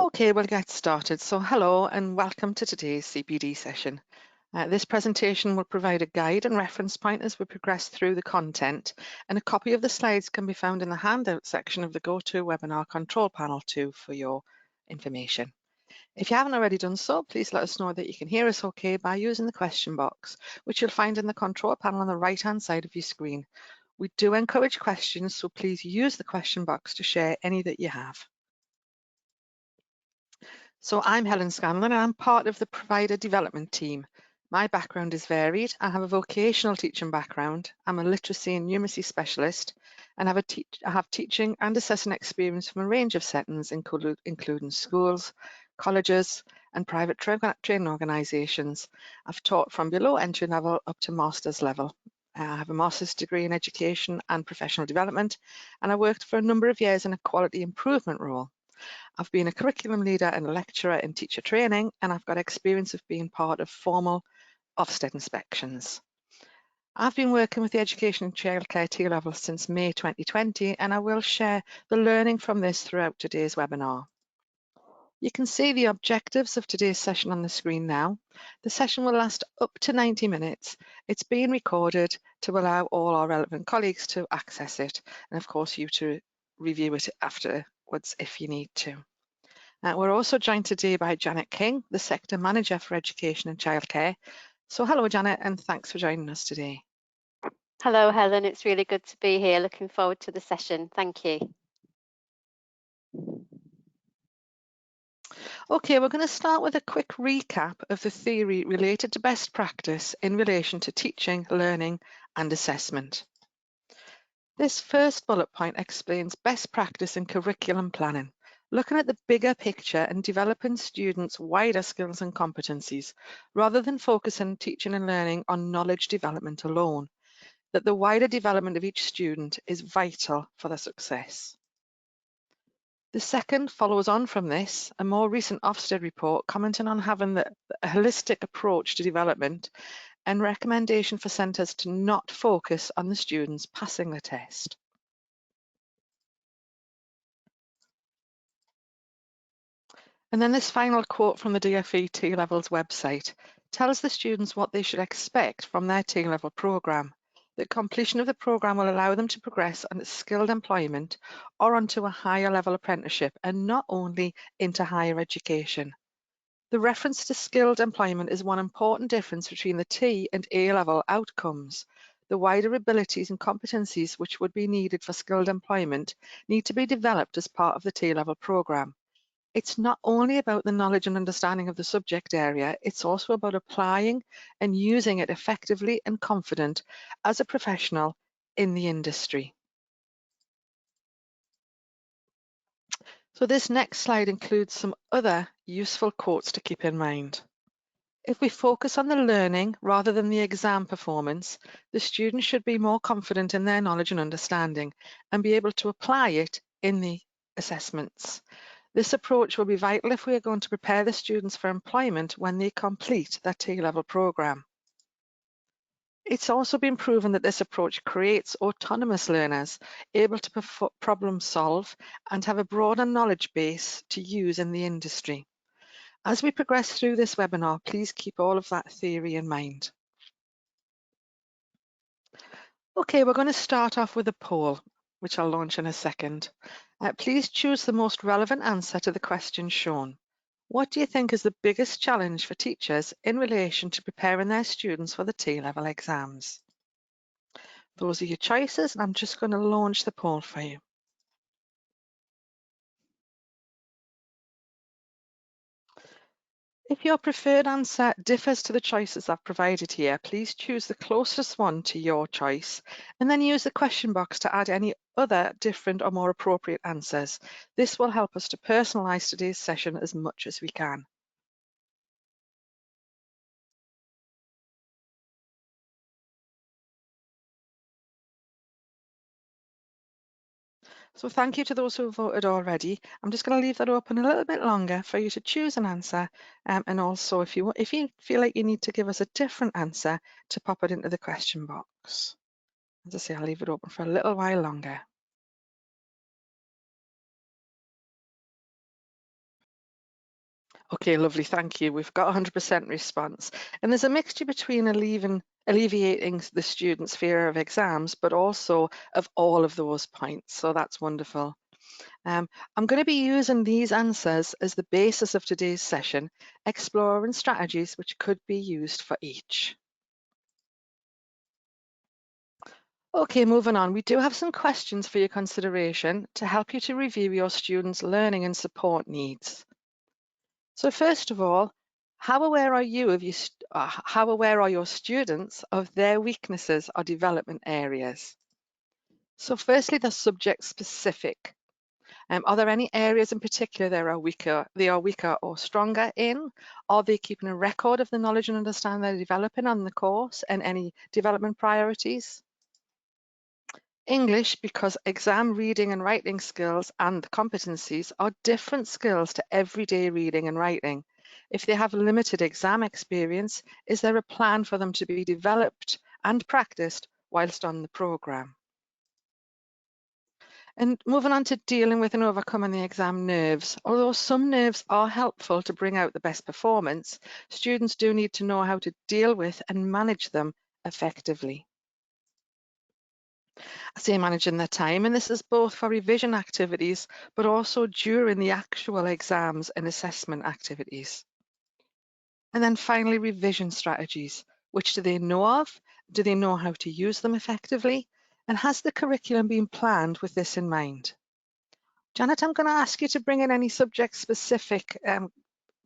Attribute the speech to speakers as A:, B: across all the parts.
A: Okay, we'll get started. So hello and welcome to today's CPD session. This presentation will provide a guide and reference point as we progress through the content, and a copy of the slides can be found in the handout section of the GoToWebinar control panel too for your information. If you haven't already done so, please let us know that you can hear us okay by using the question box, which you'll find in the control panel on the right-hand side of your screen. We do encourage questions, so please use the question box to share any that you have. So I'm Helen Scanlon and I'm part of the provider development team. My background is varied. I have a vocational teaching background. I'm a literacy and numeracy specialist and I have teaching and assessing experience from a range of settings, including schools, colleges and private training organisations. I've taught from below entry level up to master's level. I have a master's degree in education and professional development, and I worked for a number of years in a quality improvement role. I've been a curriculum leader and a lecturer in teacher training, and I've got experience of being part of formal Ofsted inspections. I've been working with the Education and Childcare T-level since May 2020, and I will share the learning from this throughout today's webinar. You can see the objectives of today's session on the screen now. The session will last up to 90 minutes. It's being recorded to allow all our relevant colleagues to access it, and of course you to review it afterwards if you need to. We're also joined today by Janet King, the Sector Manager for Education and Childcare. So hello, Janet, and thanks for joining us today.
B: Hello, Helen. It's really good to be here. Looking forward to the session. Thank you.
A: Okay, we're going to start with a quick recap of the theory related to best practice in relation to teaching, learning, and assessment. This first bullet point explains best practice in curriculum planning, looking at the bigger picture and developing students' wider skills and competencies, rather than focusing teaching and learning on knowledge development alone, that the wider development of each student is vital for their success. The second follows on from this, a more recent Ofsted report commenting on having a holistic approach to development and recommendation for centres to not focus on the students passing the test. And then this final quote from the DFE T-Levels website tells the students what they should expect from their T-Level programme. That completion of the programme will allow them to progress on skilled employment or onto a higher level apprenticeship, and not only into higher education. The reference to skilled employment is one important difference between the T and A-level outcomes. The wider abilities and competencies which would be needed for skilled employment need to be developed as part of the T-Level programme. It's not only about the knowledge and understanding of the subject area, it's also about applying and using it effectively and confident as a professional in the industry. So this next slide includes some other useful quotes to keep in mind. If we focus on the learning rather than the exam performance, the student should be more confident in their knowledge and understanding and be able to apply it in the assessments. This approach will be vital if we are going to prepare the students for employment when they complete their T-level programme. It's also been proven that this approach creates autonomous learners able to problem solve and have a broader knowledge base to use in the industry. As we progress through this webinar, please keep all of that theory in mind. Okay, we're going to start off with a poll, which I'll launch in a second. Please choose the most relevant answer to the question shown. What do you think is the biggest challenge for teachers in relation to preparing their students for the T-level exams? Those are your choices, and I'm just going to launch the poll for you. If your preferred answer differs to the choices I've provided here, please choose the closest one to your choice and then use the question box to add any other different or more appropriate answers. This will help us to personalise today's session as much as we can. So thank you to those who have voted already. I'm just going to leave that open a little bit longer for you to choose an answer, and also if you feel like you need to give us a different answer, to pop it into the question box. As I say, I'll leave it open for a little while longer. Okay, lovely, thank you. We've got 100% response. And there's a mixture between alleviating the students' fear of exams, but also of all of those points. So that's wonderful. I'm going to be using these answers as the basis of today's session, exploring strategies which could be used for each. Okay, moving on. We do have some questions for your consideration to help you to review your students' learning and support needs. So first of all, how aware are your students of their weaknesses or development areas? So firstly, they're subject specific. Are there any areas in particular they are weaker or stronger in? Are they keeping a record of the knowledge and understanding they're developing on the course and any development priorities? English, because exam reading and writing skills and competencies are different skills to everyday reading and writing. If they have limited exam experience, is there a plan for them to be developed and practiced whilst on the programme? And moving on to dealing with and overcoming the exam nerves. Although some nerves are helpful to bring out the best performance, students do need to know how to deal with and manage them effectively. I say managing their time, and this is both for revision activities, but also during the actual exams and assessment activities. And then finally, revision strategies. Which do they know of? Do they know how to use them effectively? And has the curriculum been planned with this in mind? Janet, I'm going to ask you to bring in any subject-specific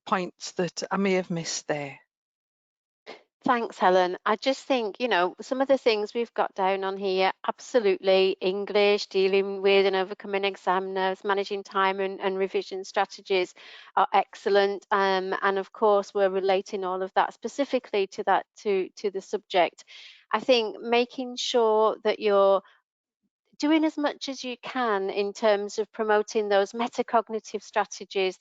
A: points that I may have missed there.
B: Thanks, Helen. I just think, some of the things we've got down on here, absolutely English, dealing with and overcoming exam nerves, managing time and revision strategies are excellent. And of course, we're relating all of that specifically to the subject. I think making sure that you're doing as much as you can in terms of promoting those metacognitive strategies,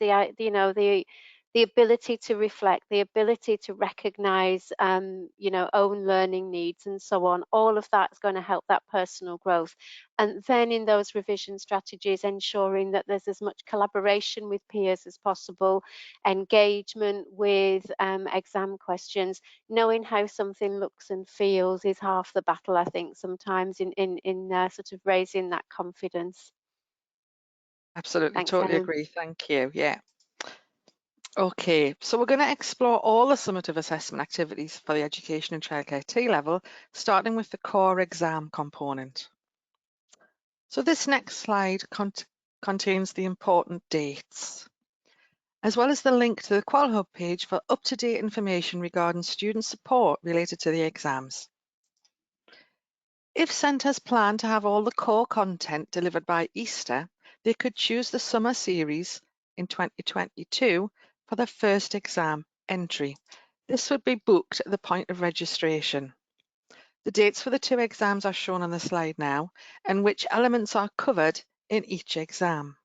B: the ability to reflect, the ability to recognize, own learning needs and so on. All of that's going to help that personal growth. And then in those revision strategies, ensuring that there's as much collaboration with peers as possible, engagement with exam questions, knowing how something looks and feels is half the battle, I think, sometimes in sort of raising that confidence.
A: Absolutely,
B: Thanks,
A: totally
B: Helen.
A: agree. Thank you. Yeah. Okay, so we're going to explore all the summative assessment activities for the Education and Childcare T level, starting with the core exam component. So this next slide contains the important dates, as well as the link to the QualHub page for up-to-date information regarding student support related to the exams. If centres plan to have all the core content delivered by Easter, they could choose the summer series in 2022 for their first exam entry. This would be booked at the point of registration. The dates for the two exams are shown on the slide now, and which elements are covered in each exam.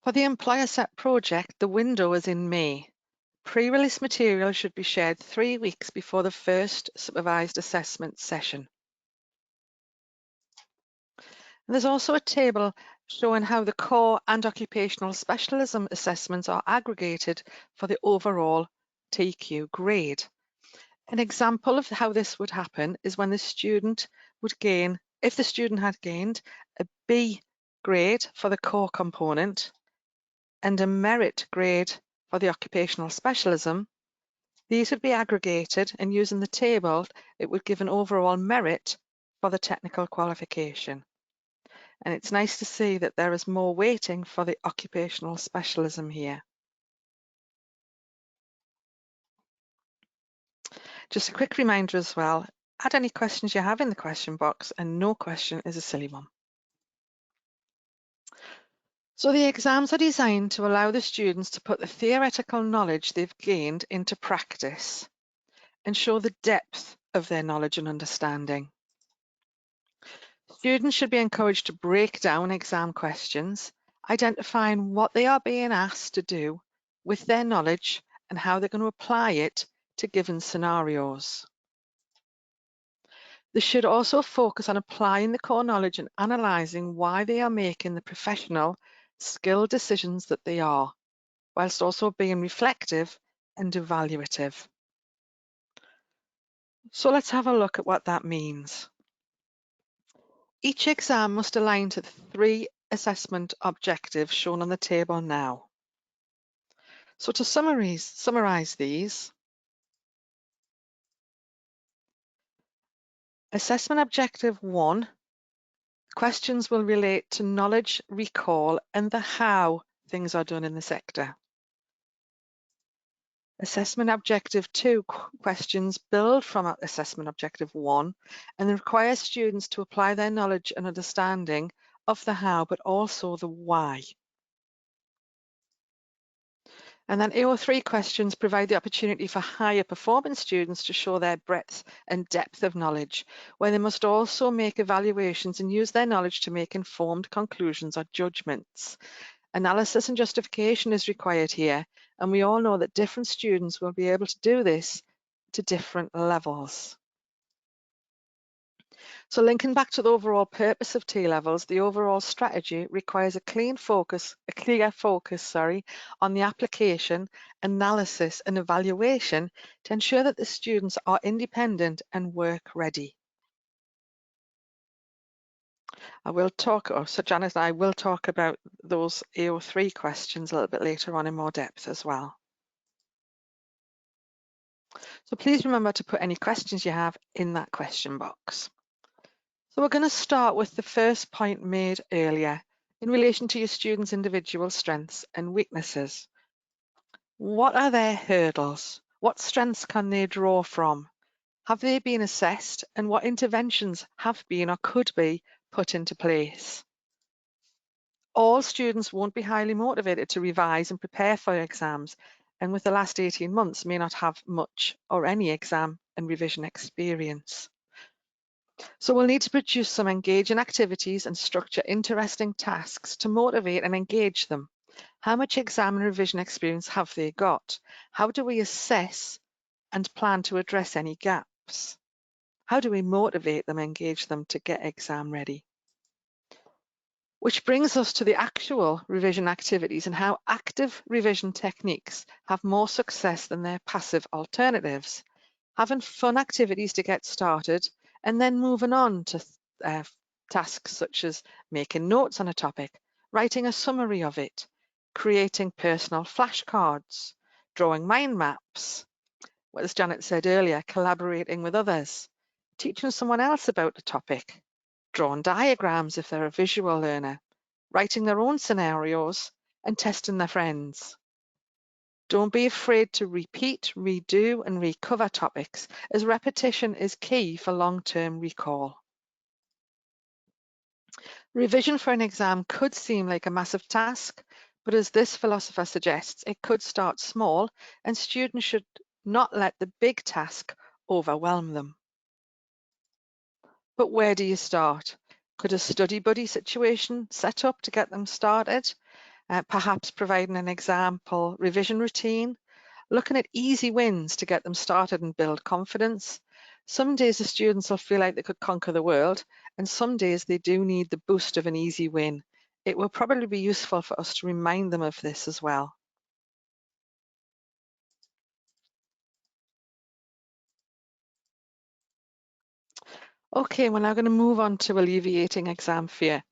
A: For the Employer Set project, the window is in May. Pre-release material should be shared 3 weeks before the first supervised assessment session. And there's also a table showing how the core and occupational specialism assessments are aggregated for the overall TQ grade. An example of how this would happen is when the student would gain, if the student had gained a B grade for the core component and a merit grade for the occupational specialism, these would be aggregated, and using the table, it would give an overall merit for the technical qualification. And it's nice to see that there is more weighting for the occupational specialism here. Just a quick reminder as well, add any questions you have in the question box, and no question is a silly one. So the exams are designed to allow the students to put the theoretical knowledge they've gained into practice and show the depth of their knowledge and understanding. Students should be encouraged to break down exam questions, identifying what they are being asked to do with their knowledge and how they're going to apply it to given scenarios. They should also focus on applying the core knowledge and analysing why they are making the professional skilled decisions that they are, whilst also being reflective and evaluative. So let's have a look at what that means. Each exam must align to the 3 assessment objectives shown on the table now. So to summarize these, assessment objective 1, questions will relate to knowledge recall and the how things are done in the sector. Assessment objective 2 questions build from assessment objective 1 and require students to apply their knowledge and understanding of the how, but also the why. And then AO3 questions provide the opportunity for higher performance students to show their breadth and depth of knowledge, where they must also make evaluations and use their knowledge to make informed conclusions or judgments. Analysis and justification is required here, and we all know that different students will be able to do this to different levels. So linking back to the overall purpose of T-levels, the overall strategy requires a clear focus, on the application, analysis and evaluation to ensure that the students are independent and work ready. So Janet and I will talk about those AO3 questions a little bit later on in more depth as well. So please remember to put any questions you have in that question box. So we're going to start with the first point made earlier in relation to your students' individual strengths and weaknesses. What are their hurdles? What strengths can they draw from? Have they been assessed, and what interventions have been or could be put into place? All students won't be highly motivated to revise and prepare for exams, and with the last 18 months may not have much or any exam and revision experience. So we'll need to produce some engaging activities and structure interesting tasks to motivate and engage them. How much exam and revision experience have they got? How do we assess and plan to address any gaps? How do we motivate them, engage them to get exam ready? Which brings us to the actual revision activities and how active revision techniques have more success than their passive alternatives. Having fun activities to get started and then moving on to tasks such as making notes on a topic, writing a summary of it, creating personal flashcards, drawing mind maps, as Janet said earlier, collaborating with others, teaching someone else about the topic, drawing diagrams if they're a visual learner, writing their own scenarios and testing their friends. Don't be afraid to repeat, redo and recover topics, as repetition is key for long-term recall. Revision for an exam could seem like a massive task, but as this philosopher suggests, it could start small and students should not let the big task overwhelm them. But where do you start? Could a study buddy situation set up to get them started? Perhaps providing an example revision routine, looking at easy wins to get them started and build confidence. Some days the students will feel like they could conquer the world, and some days they do need the boost of an easy win. It will probably be useful for us to remind them of this as well. Okay, we're now going to move on to alleviating exam fear.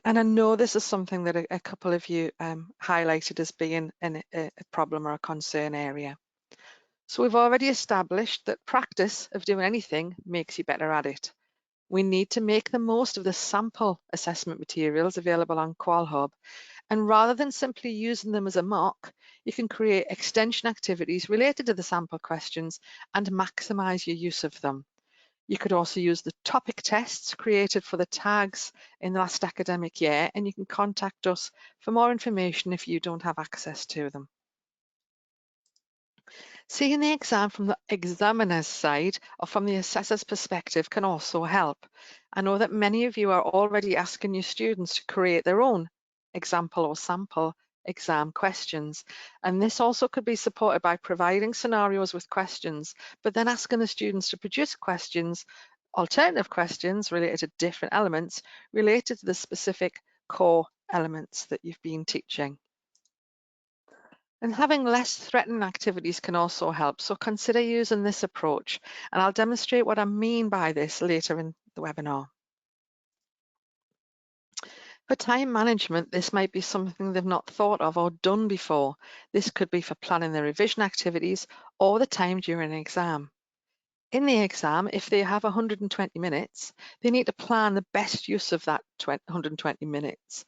A: And I know this is something that a couple of you highlighted as being a problem or a concern area. So we've already established that practice of doing anything makes you better at it. We need to make the most of the sample assessment materials available on QualHub. And rather than simply using them as a mock, you can create extension activities related to the sample questions and maximize your use of them. You could also use the topic tests created for the tags in the last academic year, and you can contact us for more information if you don't have access to them. Seeing the exam from the examiner's side or from the assessor's perspective can also help. I know that many of you are already asking your students to create their own example or sample exam questions, and this also could be supported by providing scenarios with questions, but then asking the students to produce questions, alternative questions related to different elements related to the specific core elements that you've been teaching. And having less threatening activities can also help, so consider using this approach, and I'll demonstrate what I mean by this later in the webinar. For time management, this might be something they've not thought of or done before. This could be for planning their revision activities or the time during an exam. In the exam, if they have 120 minutes, they need to plan the best use of that 120 minutes.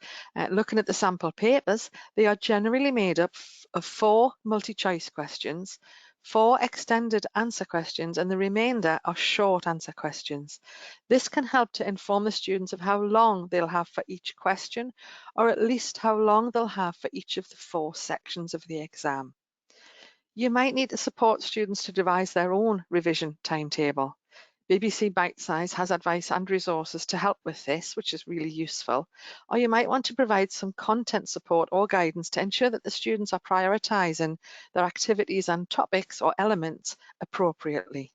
A: Looking at the sample papers, they are generally made up of 4 multi-choice questions, 4 extended answer questions, and the remainder are short answer questions. This can help to inform the students of how long they'll have for each question, or at least how long they'll have for each of the 4 sections of the exam. You might need to support students to devise their own revision timetable. BBC Bitesize has advice and resources to help with this, which is really useful. Or you might want to provide some content support or guidance to ensure that the students are prioritising their activities and topics or elements appropriately.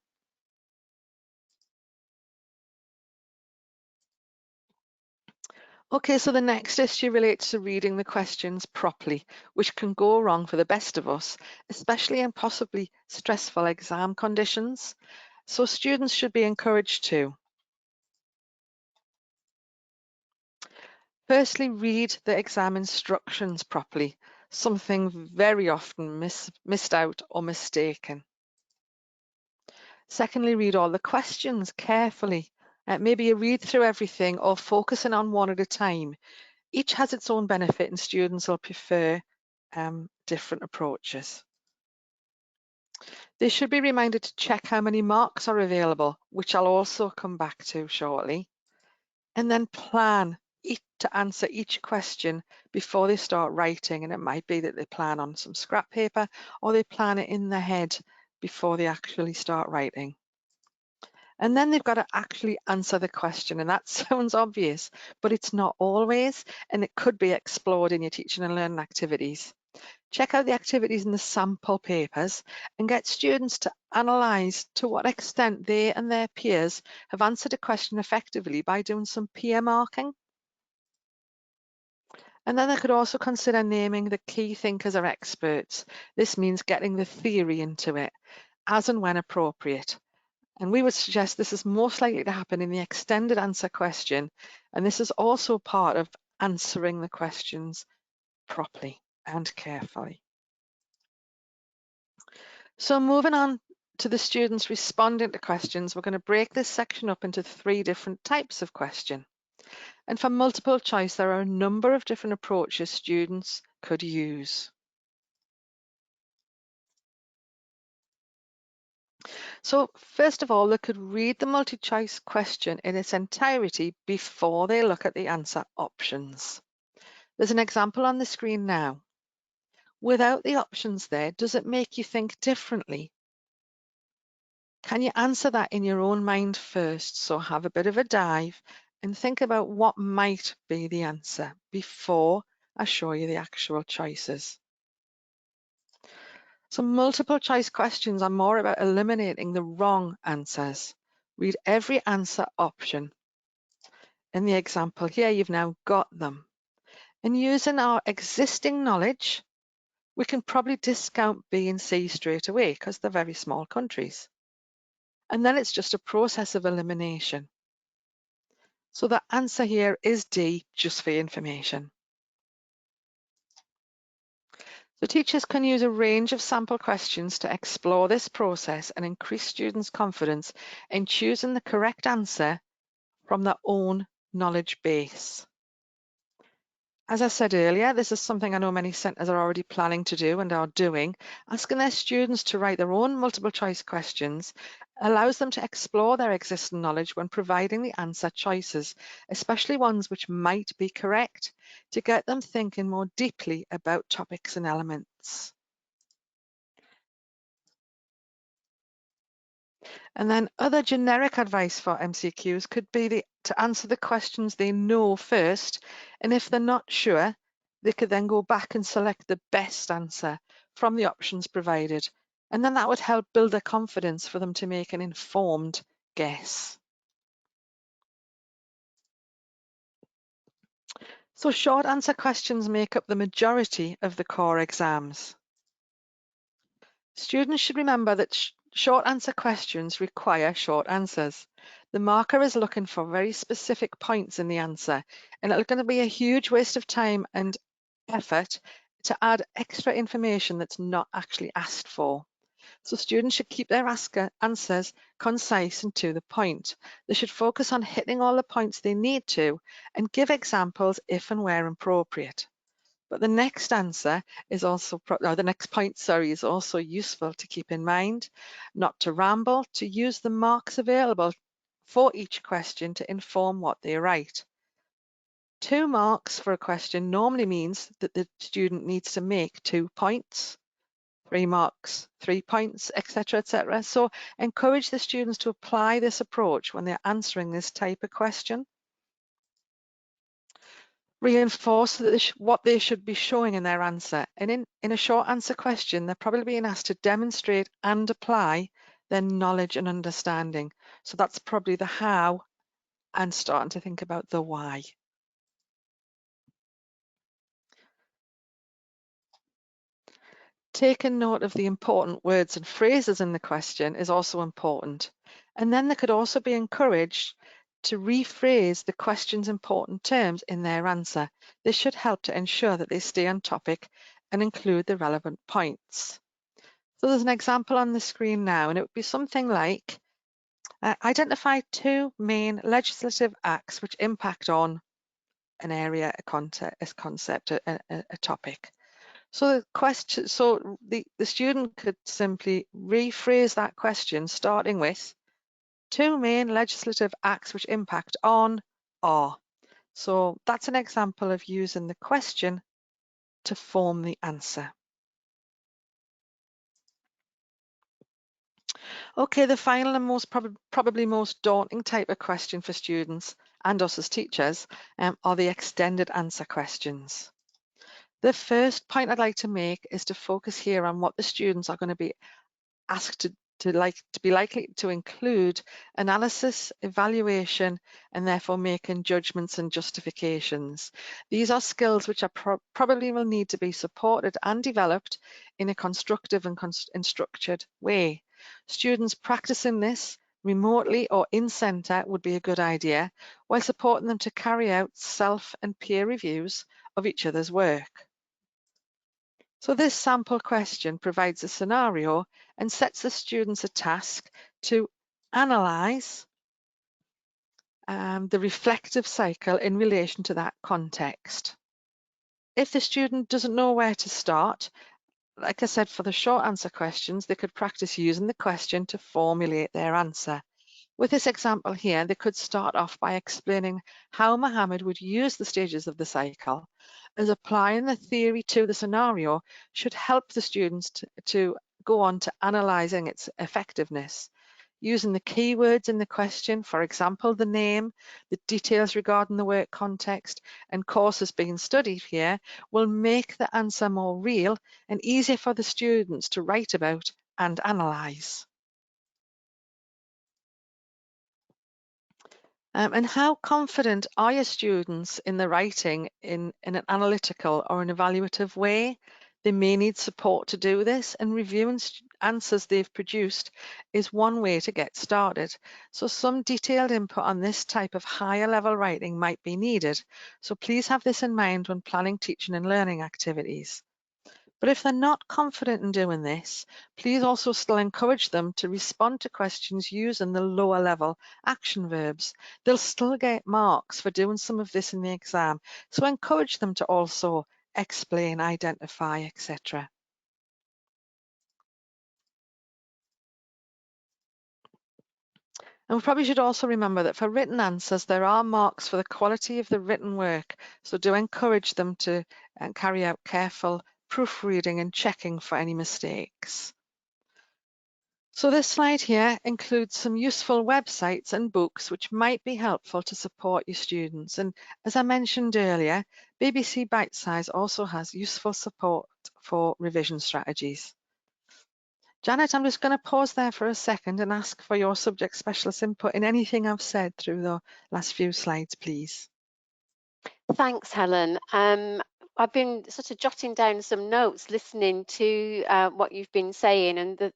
A: Okay, so the next issue relates to reading the questions properly, which can go wrong for the best of us, especially in possibly stressful exam conditions. So students should be encouraged to firstly read the exam instructions properly, something very often missed out or mistaken. Secondly, read all the questions carefully. Maybe you read through everything or focusing on one at a time. Each has its own benefit and students will prefer different approaches. They should be reminded to check how many marks are available, which I'll also come back to shortly. And then plan to answer each question before they start writing. And it might be that they plan on some scrap paper or they plan it in their head before they actually start writing. And then they've got to actually answer the question. And that sounds obvious, but it's not always. And it could be explored in your teaching and learning activities. Check out the activities in the sample papers and get students to analyse to what extent they and their peers have answered a question effectively by doing some peer marking. And then they could also consider naming the key thinkers or experts. This means getting the theory into it, as and when appropriate. And we would suggest this is most likely to happen in the extended answer question. And this is also part of answering the questions properly and carefully. So moving on to the students responding to questions, we're going to break this section up into 3 different types of question. And for multiple choice, there are a number of different approaches students could use. So first of all, they could read the multi-choice question in its entirety before they look at the answer options. There's an example on the screen now. Without the options there, does it make you think differently? Can you answer that in your own mind first? So have a bit of a dive and think about what might be the answer before I show you the actual choices. So multiple choice questions are more about eliminating the wrong answers. Read every answer option. In the example here, you've now got them. And using our existing knowledge, we can probably discount B and C straight away because they're very small countries. And then it's just a process of elimination. So the answer here is D, just for information. So teachers can use a range of sample questions to explore this process and increase students' confidence in choosing the correct answer from their own knowledge base. As I said earlier, this is something I know many centres are already planning to do and are doing. Asking their students to write their own multiple choice questions allows them to explore their existing knowledge when providing the answer choices, especially ones which might be correct, to get them thinking more deeply about topics and elements. And then other generic advice for MCQs could be to answer the questions they know first, and if they're not sure, they could then go back and select the best answer from the options provided. And then that would help build their confidence for them to make an informed guess. So short answer questions make up the majority of the core exams. Students should remember that short answer questions require short answers. The marker is looking for very specific points in the answer, and it's going to be a huge waste of time and effort to add extra information that's not actually asked for. So students should keep their answers concise and to the point. They should focus on hitting all the points they need to and give examples if and where appropriate. But the next answer is also, the next point, sorry, is also useful to keep in mind, not to ramble, to use the marks available for each question to inform what they write. 2 marks for a question normally means that the student needs to make 2 points. 3 marks, 3 points, etc., etc. So encourage the students to apply this approach when they're answering this type of question. Reinforce what they should be showing in their answer. And in a short answer question, they're probably being asked to demonstrate and apply their knowledge and understanding. So that's probably the how and starting to think about the why. Taking note of the important words and phrases in the question is also important. And then they could also be encouraged to rephrase the question's important terms in their answer. This should help to ensure that they stay on topic and include the relevant points. So there's an example on the screen now, and it would be something like, identify 2 main legislative acts which impact on an area, a concept, a topic. So the student could simply rephrase that question starting with 2 main legislative acts which impact on are. So that's an example of using the question to form the answer. Okay, the final and probably most daunting type of question for students and us as teachers are the extended answer questions. The first point I'd like to make is to focus here on what the students are going to be asked to be likely to include analysis, evaluation, and therefore making judgments and justifications. These are skills which are probably will need to be supported and developed in a constructive and structured way. Students practicing this remotely or in centre would be a good idea, while supporting them to carry out self and peer reviews of each other's work. So this sample question provides a scenario and sets the students a task to analyse the reflective cycle in relation to that context. If the student doesn't know where to start, like I said, for the short answer questions, they could practice using the question to formulate their answer. With this example here, they could start off by explaining how Mohammed would use the stages of the cycle, as applying the theory to the scenario should help the students to go on to analysing its effectiveness. Using the keywords in the question, for example, the name, the details regarding the work context, and courses being studied here, will make the answer more real and easier for the students to write about and analyse. And how confident are your students in the writing in an analytical or an evaluative way? They may need support to do this, and reviewing answers they've produced is one way to get started. So some detailed input on this type of higher level writing might be needed. So please have this in mind when planning teaching and learning activities. But if they're not confident in doing this, please also still encourage them to respond to questions using the lower level action verbs. They'll still get marks for doing some of this in the exam, so encourage them to also explain, identify, etc. And we probably should also remember that for written answers, there are marks for the quality of the written work, so do encourage them to carry out careful proofreading and checking for any mistakes. So this slide here includes some useful websites and books which might be helpful to support your students. And as I mentioned earlier, BBC Bitesize also has useful support for revision strategies. Janet, I'm just going to pause there for a second and ask for your subject specialist input in anything I've said through the last few slides, please.
B: Thanks, Helen. I've been sort of jotting down some notes, listening to what you've been saying, and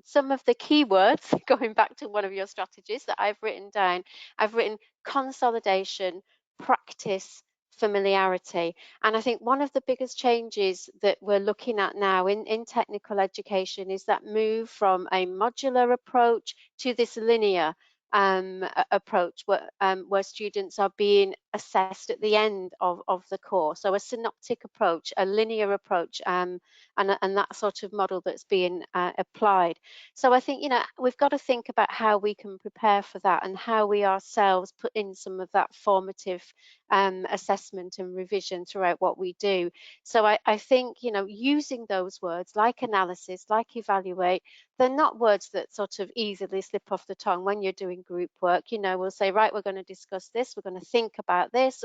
B: some of the keywords, going back to one of your strategies that I've written down, I've written consolidation, practice, familiarity. And I think one of the biggest changes that we're looking at now in technical education is that move from a modular approach to this linear approach where students are being assessed at the end of the course. So a synoptic approach, a linear approach, and that sort of model that's being applied. So I think, we've got to think about how we can prepare for that and how we ourselves put in some of that formative assessment and revision throughout what we do. So I think, using those words like analysis, like evaluate, they're not words that sort of easily slip off the tongue when you're doing group work. We'll say, right, we're going to discuss this, we're going to think about this,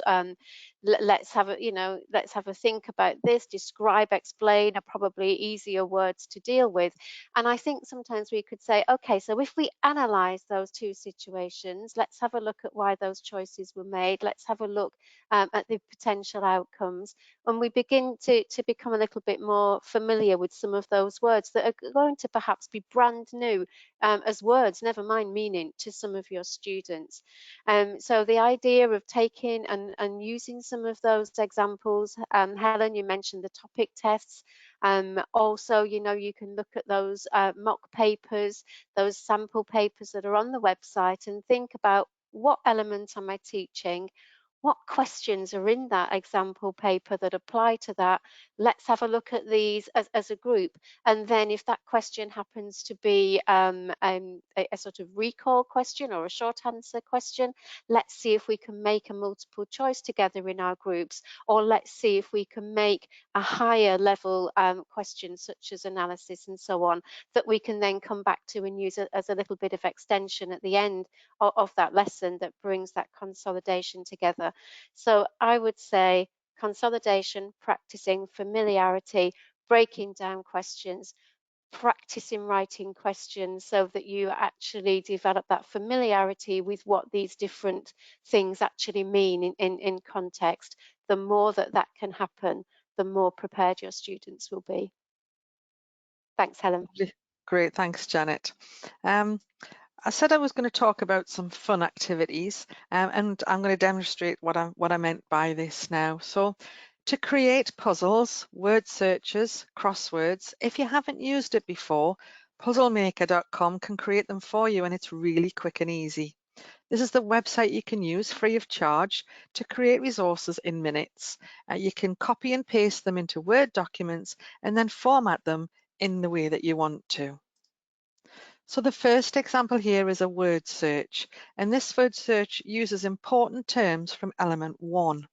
B: let's have a think about this. Describe, explain are probably easier words to deal with. And I think sometimes we could say, okay, so if we analyze those two situations, let's have a look at why those choices were made. Let's have a look at the potential outcomes, and we begin to become a little bit more familiar with some of those words that are going to perhaps be brand new as words, never mind meaning, to some of your students. So the idea of taking and using some of those examples, Helen, you mentioned the topic tests. Also, you can look at those mock papers, those sample papers that are on the website, and think about, what element am I teaching? What questions are in that example paper that apply to that? Let's have a look at these as a group. And then if that question happens to be a sort of recall question or a short answer question, let's see if we can make a multiple choice together in our groups, or let's see if we can make a higher level question such as analysis and so on, that we can then come back to and use as a little bit of extension at the end of that lesson that brings that consolidation together. So I would say consolidation, practicing, familiarity, breaking down questions, practicing writing questions so that you actually develop that familiarity with what these different things actually mean in context. The more that can happen, the more prepared your students will be. Thanks, Helen.
A: Great, thanks, Janet. I said I was going to talk about some fun activities, and I'm going to demonstrate what I meant by this now. So, to create puzzles, word searches, crosswords, if you haven't used it before, puzzlemaker.com can create them for you, and it's really quick and easy. This is the website you can use free of charge to create resources in minutes. You can copy and paste them into Word documents and then format them in the way that you want to. So the first example here is a word search, and this word search uses important terms from element 1.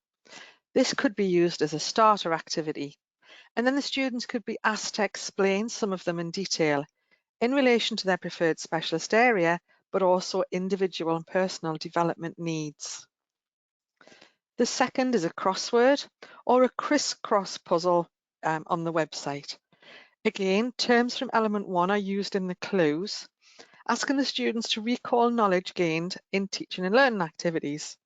A: This could be used as a starter activity, and then the students could be asked to explain some of them in detail in relation to their preferred specialist area, but also individual and personal development needs. The second is a crossword or a crisscross puzzle on the website. Again, terms from element 1 are used in the clues, asking the students to recall knowledge gained in teaching and learning activities.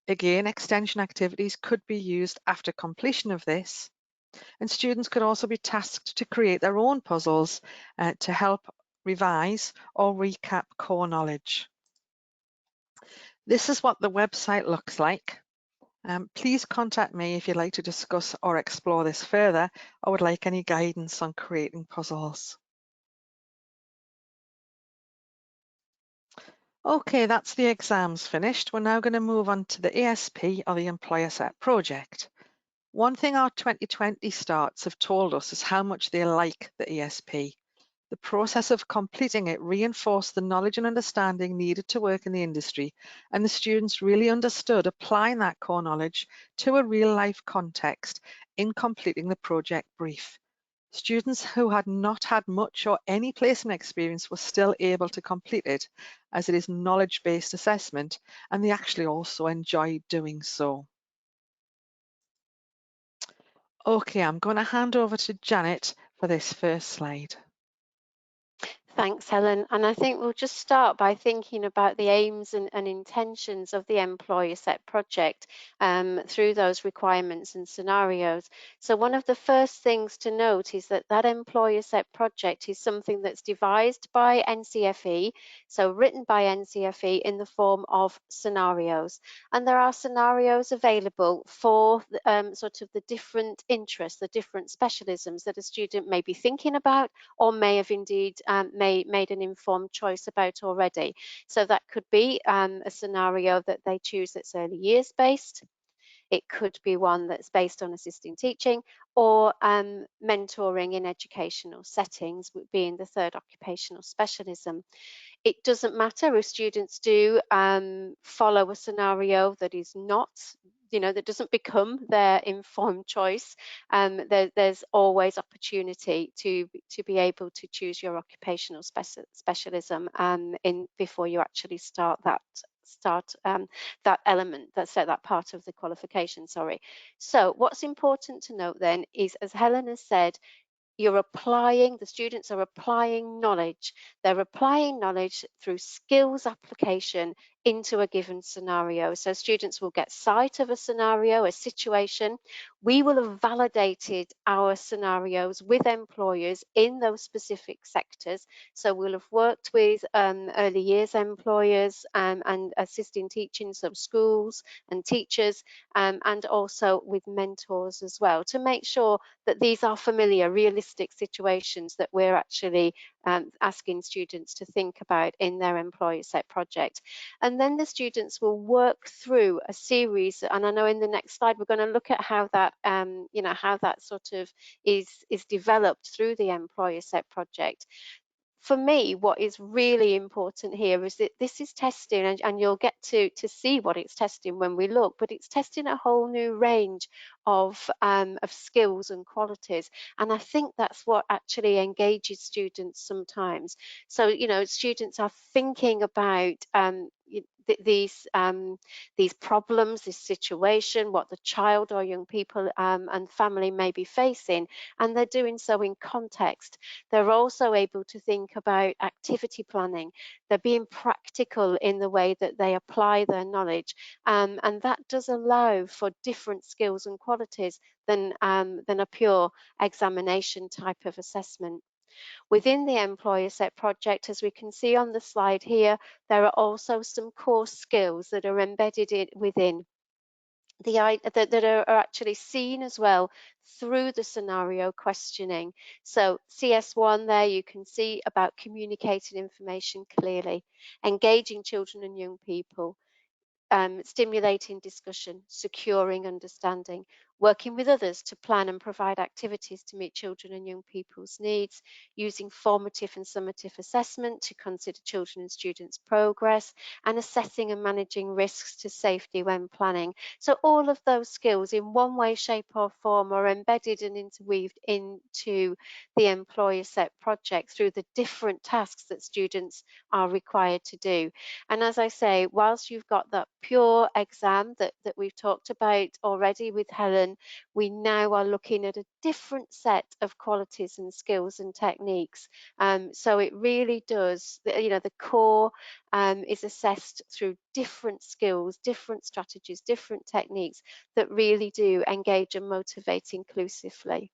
A: Again, extension activities could be used after completion of this, and students could also be tasked to create their own puzzles to help revise or recap core knowledge. This is what the website looks like. Please contact me if you'd like to discuss or explore this further, or would like any guidance on creating puzzles. Okay, that's the exams finished. We're now going to move on to the ASP, or the Employer Set Project. One thing our 2020 starts have told us is how much they like the ASP. The process of completing it reinforced the knowledge and understanding needed to work in the industry, and the students really understood applying that core knowledge to a real-life context in completing the project brief. Students who had not had much or any placement experience were still able to complete it, as it is knowledge-based assessment, and they actually also enjoyed doing so. Okay, I'm going to hand over to Janet for this first slide.
B: Thanks, Helen. And I think we'll just start by thinking about the aims and intentions of the employer set project through those requirements and scenarios. So one of the first things to note is that that employer set project is something that's devised by NCFE, so written by NCFE in the form of scenarios. And there are scenarios available for sort of the different interests, the different specialisms that a student may be thinking about or may have indeed made an informed choice about already. So that could be a scenario that they choose that's early years based. It could be one that's based on assisting teaching or mentoring in educational settings, being the third occupational specialism. It doesn't matter if students do follow a scenario that is not, that doesn't become their informed choice. There's always opportunity to be able to choose your occupational specialism in before you actually start that element, that part of the qualification, sorry. So what's important to note then is, as Helen has said, the students are applying knowledge. They're applying knowledge through skills application into a given scenario. So students will get sight of a scenario, a situation. We will have validated our scenarios with employers in those specific sectors. So we'll have worked with early years employers and assisting teaching, so schools and teachers, and also with mentors as well, to make sure that these are familiar, realistic situations that we're actually asking students to think about in their employer set project. And then the students will work through a series, and I know in the next slide we're going to look at how that how that sort of is developed through the employer set project. For me, what is really important here is that this is testing, and you'll get to see what it's testing when we look, but it's testing a whole new range of skills and qualities. And I think that's what actually engages students sometimes. So, students are thinking about these problems, this situation, what the child or young people and family may be facing, and they're doing so in context. They're also able to think about activity planning. They're being practical in the way that they apply their knowledge, and that does allow for different skills and qualities than a pure examination type of assessment. Within the employer set project, as we can see on the slide here, there are also some core skills that are embedded within that are actually seen as well through the scenario questioning. So CS1 there, you can see about communicating information clearly, engaging children and young people, stimulating discussion, securing understanding, working with others to plan and provide activities to meet children and young people's needs, using formative and summative assessment to consider children and students' progress, and assessing and managing risks to safety when planning. So all of those skills in one way, shape or form are embedded and interweaved into the employer set project through the different tasks that students are required to do. And as I say, whilst you've got that pure exam that we've talked about already with Helen, we now are looking at a different set of qualities and skills and techniques. So it really does, the core is assessed through different skills, different strategies, different techniques that really do engage and motivate inclusively.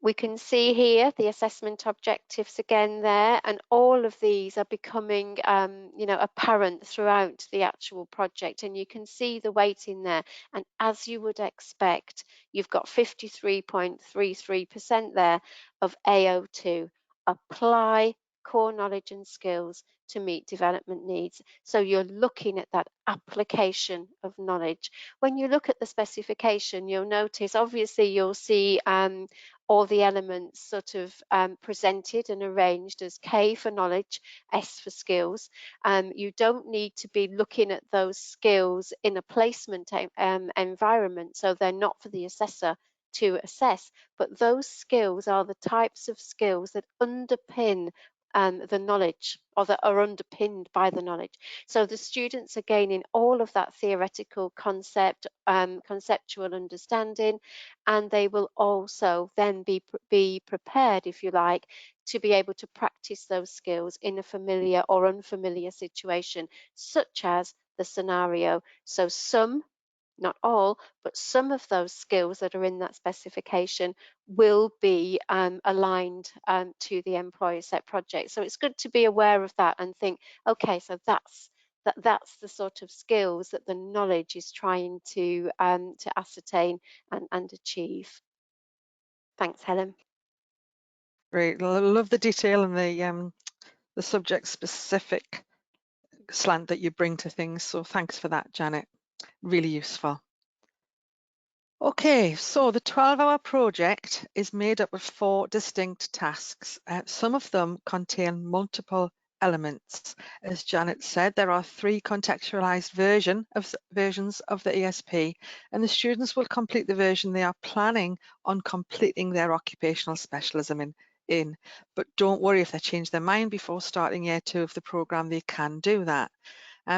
B: We can see here the assessment objectives again there, and all of these are becoming apparent throughout the actual project, and you can see the weighting there. And as you would expect, you've got 53.33% there of AO2, apply core knowledge and skills to meet development needs. So you're looking at that application of knowledge. When you look at the specification, you'll notice, obviously you'll see all the elements sort of presented and arranged as K for knowledge, S for skills. You don't need to be looking at those skills in a placement environment, so they're not for the assessor to assess, but those skills are the types of skills that underpin the knowledge, or that are underpinned by the knowledge. So the students are gaining all of that theoretical conceptual understanding, and they will also then be prepared, if you like, to be able to practice those skills in a familiar or unfamiliar situation, such as the scenario. So some, not all, but some of those skills that are in that specification will be aligned to the employer set project. So it's good to be aware of that and think, okay, so that's the sort of skills that the knowledge is trying to ascertain and achieve. Thanks, Helen.
A: Great, I love the detail and the subject specific slant that you bring to things. So thanks for that, Janet. Really useful. Okay, so the 12-hour project is made up of 4 distinct tasks. Some of them contain multiple elements. As Janet said, there are 3 contextualized versions of the ASP, and the students will complete the version they are planning on completing their occupational specialism in. But don't worry, if they change their mind before starting year 2 of the programme, they can do that.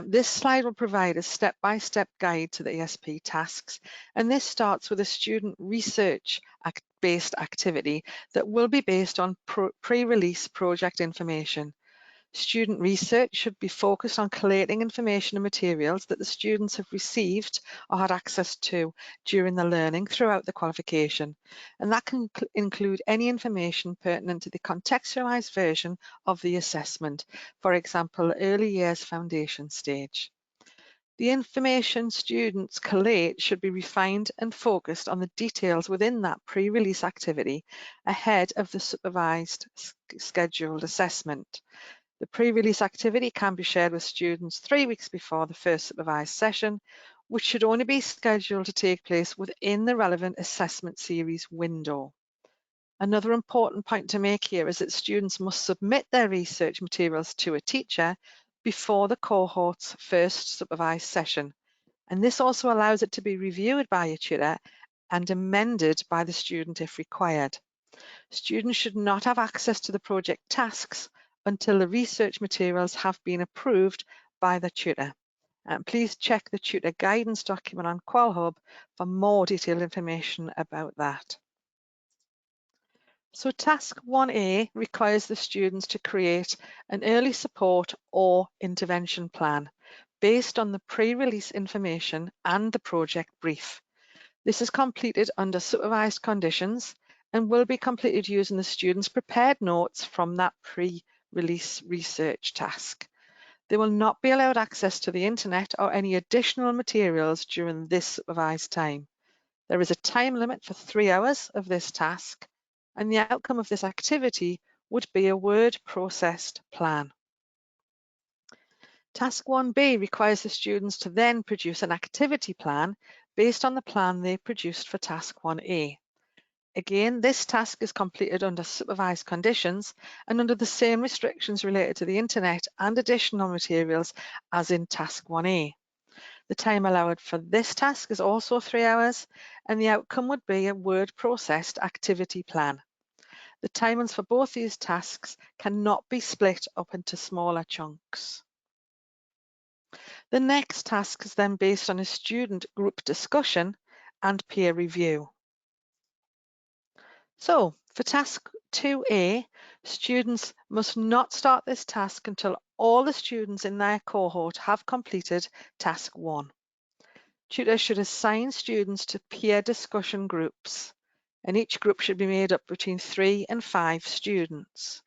A: This slide will provide a step-by-step guide to the ASYP tasks, and this starts with a student research-based activity that will be based on pre-release project information. Student research should be focused on collating information and materials that the students have received or had access to during the learning throughout the qualification. And that can include any information pertinent to the contextualized version of the assessment, for example, early years foundation stage. The information students collate should be refined and focused on the details within that pre-release activity ahead of the supervised scheduled assessment. The pre-release activity can be shared with students 3 weeks before the first supervised session, which should only be scheduled to take place within the relevant assessment series window. Another important point to make here is that students must submit their research materials to a teacher before the cohort's first supervised session, and this also allows it to be reviewed by a tutor and amended by the student if required. Students should not have access to the project tasks until the research materials have been approved by the tutor. Please check the tutor guidance document on QualHub for more detailed information about that. So task 1A requires the students to create an early support or intervention plan based on the pre-release information and the project brief. This is completed under supervised conditions and will be completed using the students' prepared notes from that pre-release research task. They will not be allowed access to the internet or any additional materials during this supervised time. There is a time limit for 3 hours of this task, and the outcome of this activity would be a word processed plan. Task 1B requires the students to then produce an activity plan based on the plan they produced for task 1A. Again, this task is completed under supervised conditions and under the same restrictions related to the internet and additional materials as in task 1A. The time allowed for this task is also 3 hours, and the outcome would be a word processed activity plan. The timings for both these tasks cannot be split up into smaller chunks. The next task is then based on a student group discussion and peer review. So for task 2A, students must not start this task until all the students in their cohort have completed task 1. Tutors should assign students to peer discussion groups, and each group should be made up between 3 and 5 students.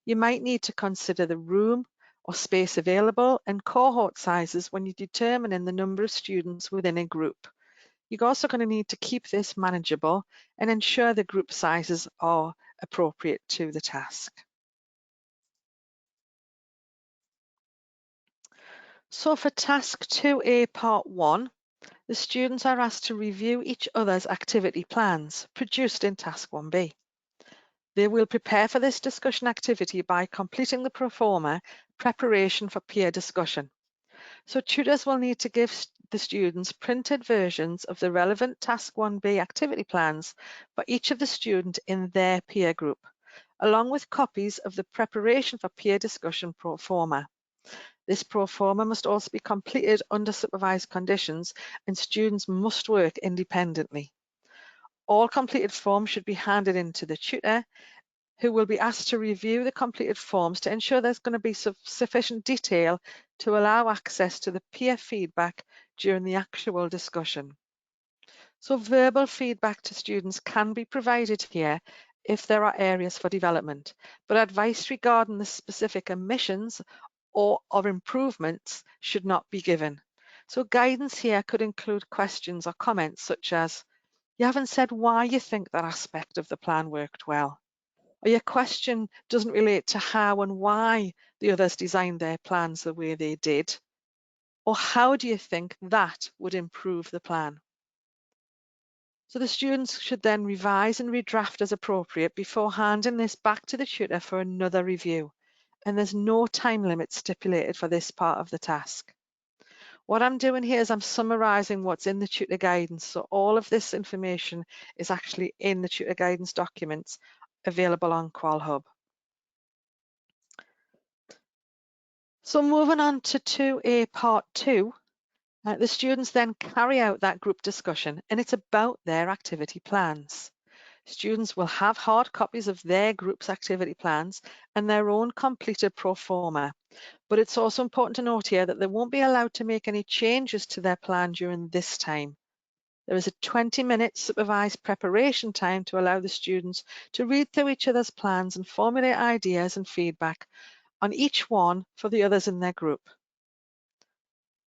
A: You might need to consider the room or space available and cohort sizes when you're determining the number of students within a group. You're also going to need to keep this manageable and ensure the group sizes are appropriate to the task. So for task 2A part 1, the students are asked to review each other's activity plans produced in task 1B. They will prepare for this discussion activity by completing the pro forma preparation for peer discussion. So tutors will need to give the students printed versions of the relevant task 1B activity plans for each of the students in their peer group, along with copies of the preparation for peer discussion pro forma. This pro forma must also be completed under supervised conditions, and students must work independently. All completed forms should be handed in to the tutor, who will be asked to review the completed forms to ensure there's going to be sufficient detail to allow access to the peer feedback during the actual discussion. So verbal feedback to students can be provided here if there are areas for development, but advice regarding the specific omissions or improvements should not be given. So guidance here could include questions or comments such as, you haven't said why you think that aspect of the plan worked well. Or your question doesn't relate to how and why the others designed their plans the way they did. Or how do you think that would improve the plan? So the students should then revise and redraft as appropriate before handing this back to the tutor for another review. And there's no time limit stipulated for this part of the task. What I'm doing here is I'm summarising what's in the tutor guidance. So all of this information is actually in the tutor guidance documents available on QualHub. So moving on to 2A Part 2, the students then carry out that group discussion, and it's about their activity plans. Students will have hard copies of their group's activity plans and their own completed pro forma. But it's also important to note here that they won't be allowed to make any changes to their plan during this time. There is a 20-minute supervised preparation time to allow the students to read through each other's plans and formulate ideas and feedback on each one for the others in their group.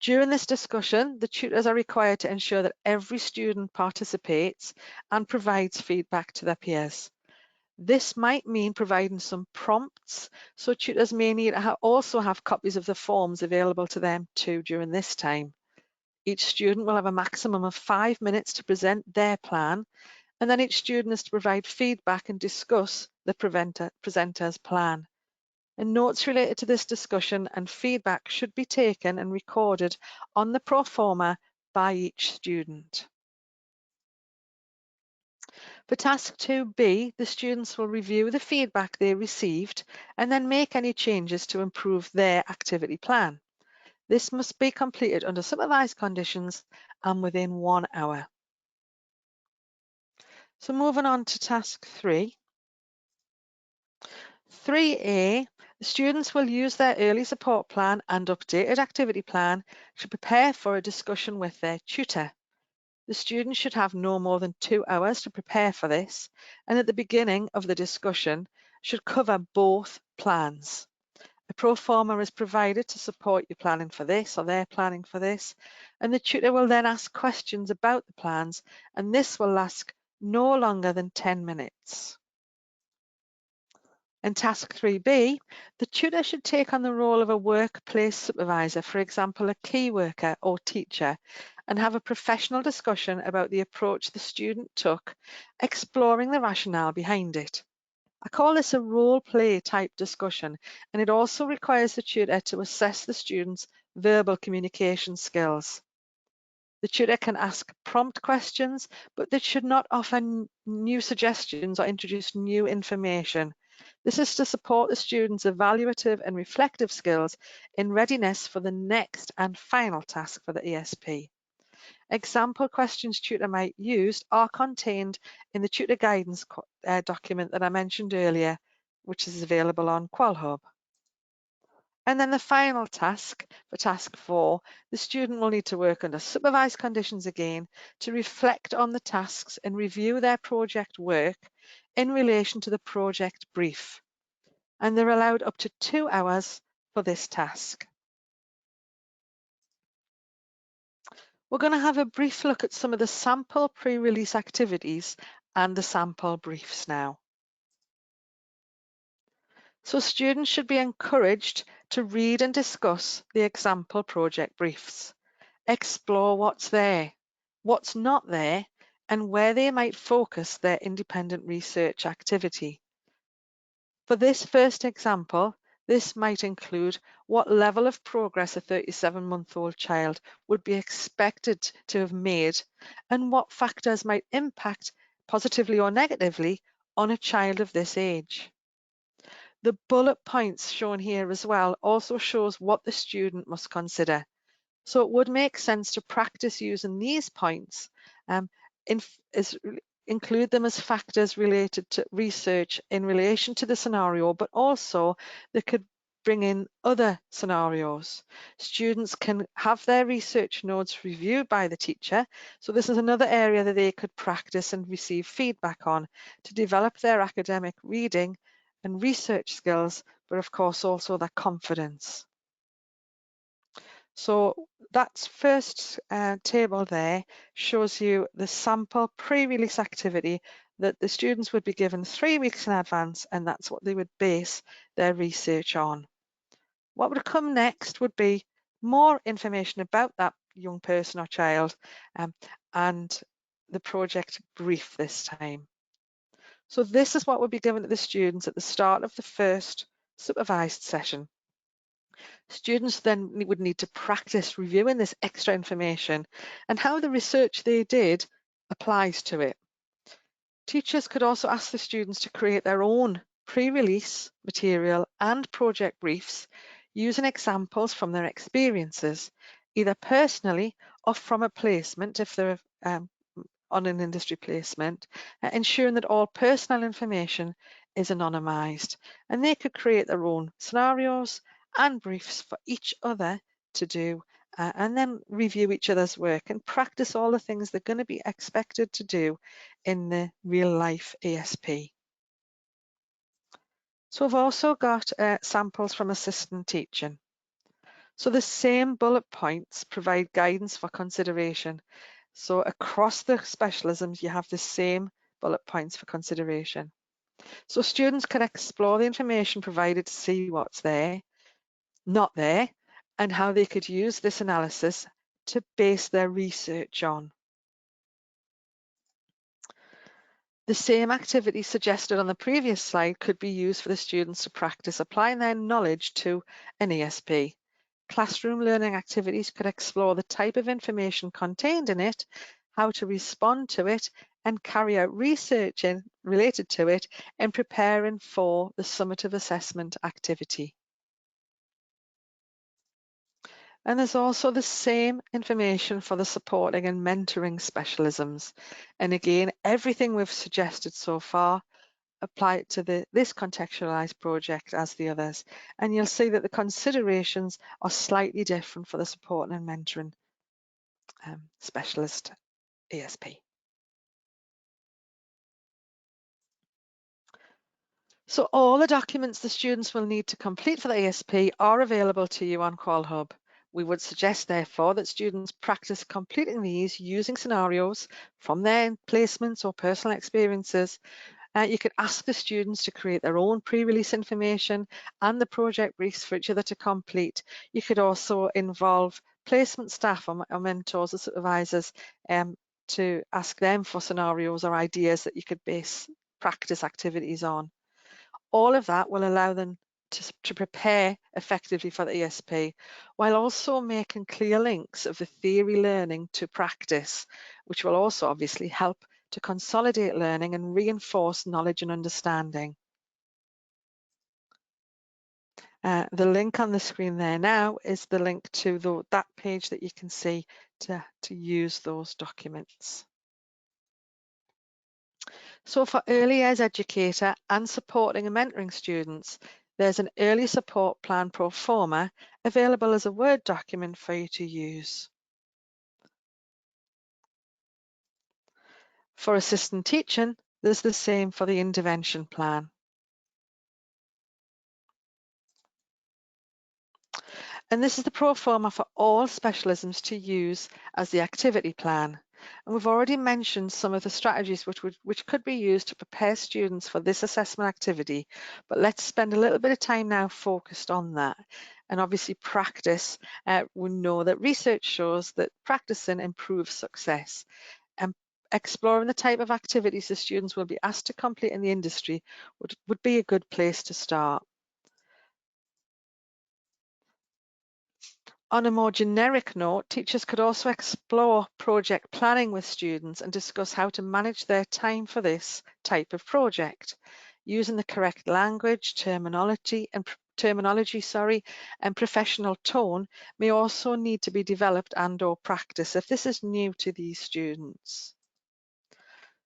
A: During this discussion, the tutors are required to ensure that every student participates and provides feedback to their peers. This might mean providing some prompts, so tutors may need to also have copies of the forms available to them too during this time. Each student will have a maximum of 5 minutes to present their plan, and then each student is to provide feedback and discuss the presenter's plan. And notes related to this discussion and feedback should be taken and recorded on the pro forma by each student. For task 2B, the students will review the feedback they received and then make any changes to improve their activity plan. This must be completed under supervised conditions and within 1 hour. So moving on to task 3. 3A, the students will use their early support plan and updated activity plan to prepare for a discussion with their tutor. The students should have no more than 2 hours to prepare for this, and at the beginning of the discussion should cover both plans. A pro forma is provided to support your planning for this or their planning for this, and the tutor will then ask questions about the plans, and this will last no longer than 10 minutes. In task 3B, the tutor should take on the role of a workplace supervisor, for example, a key worker or teacher, and have a professional discussion about the approach the student took, exploring the rationale behind it. I call this a role play type discussion, and it also requires the tutor to assess the student's verbal communication skills. The tutor can ask prompt questions, but they should not offer new suggestions or introduce new information. This is to support the students' evaluative and reflective skills in readiness for the next and final task for the ESP. Example questions tutor might use are contained in the tutor guidance document that I mentioned earlier, which is available on QualHub. And then the final task, for task 4, the student will need to work under supervised conditions again to reflect on the tasks and review their project work in relation to the project brief. And they're allowed up to 2 hours for this task. We're going to have a brief look at some of the sample pre-release activities and the sample briefs now. So students should be encouraged to read and discuss the example project briefs. Explore what's there, what's not there, and where they might focus their independent research activity. For this first example, this might include what level of progress a 37-month-old child would be expected to have made, and what factors might impact positively or negatively on a child of this age. The bullet points shown here as well also shows what the student must consider. So it would make sense to practice using these points, include them as factors related to research in relation to the scenario, but also they could bring in other scenarios. Students can have their research notes reviewed by the teacher. So this is another area that they could practice and receive feedback on to develop their academic reading and research skills, but of course also their confidence. So that first table there shows you the sample pre-release activity that the students would be given 3 weeks in advance, and that's what they would base their research on. What would come next would be more information about that young person or child and the project brief this time. So this is what would be given to the students at the start of the first supervised session. Students then would need to practice reviewing this extra information and how the research they did applies to it. Teachers could also ask the students to create their own pre-release material and project briefs using examples from their experiences, either personally or from a placement if they're on an industry placement, ensuring that all personal information is anonymised. And they could create their own scenarios and briefs for each other to do, and then review each other's work and practice all the things they're going to be expected to do in the real life ASP. So I've also got samples from assistant teaching. So the same bullet points provide guidance for consideration. So across the specialisms, you have the same bullet points for consideration. So students can explore the information provided to see what's there, not there, and how they could use this analysis to base their research on. The same activity suggested on the previous slide could be used for the students to practice applying their knowledge to an ASP. Classroom learning activities could explore the type of information contained in it, how to respond to it, and carry out research related to it in preparing for the summative assessment activity. And there's also the same information for the supporting and mentoring specialisms. And again, everything we've suggested so far, apply it to this contextualized project as the others. And you'll see that the considerations are slightly different for the supporting and mentoring specialist ASP. So all the documents the students will need to complete for the ASP are available to you on QualHub. We would suggest, therefore, that students practice completing these using scenarios from their placements or personal experiences. You could ask the students to create their own pre-release information and the project briefs for each other to complete. You could also involve placement staff or mentors or supervisors to ask them for scenarios or ideas that you could base practice activities on. All of that will allow them to prepare effectively for the ESP, while also making clear links of the theory learning to practice, which will also obviously help to consolidate learning and reinforce knowledge and understanding. The link on the screen there now is the link to that page that you can see to use those documents. So for early years educator and supporting and mentoring students, there's an early support plan pro forma available as a Word document for you to use. For assistant teaching, there's the same for the intervention plan. And this is the pro forma for all specialisms to use as the activity plan. And we've already mentioned some of the strategies which could be used to prepare students for this assessment activity, but let's spend a little bit of time now focused on that. And obviously practice, we know that research shows that practicing improves success. And exploring the type of activities the students will be asked to complete in the industry would be a good place to start. On a more generic note, teachers could also explore project planning with students and discuss how to manage their time for this type of project. using the correct language, terminology, and professional tone may also need to be developed and/or practiced if this is new to these students.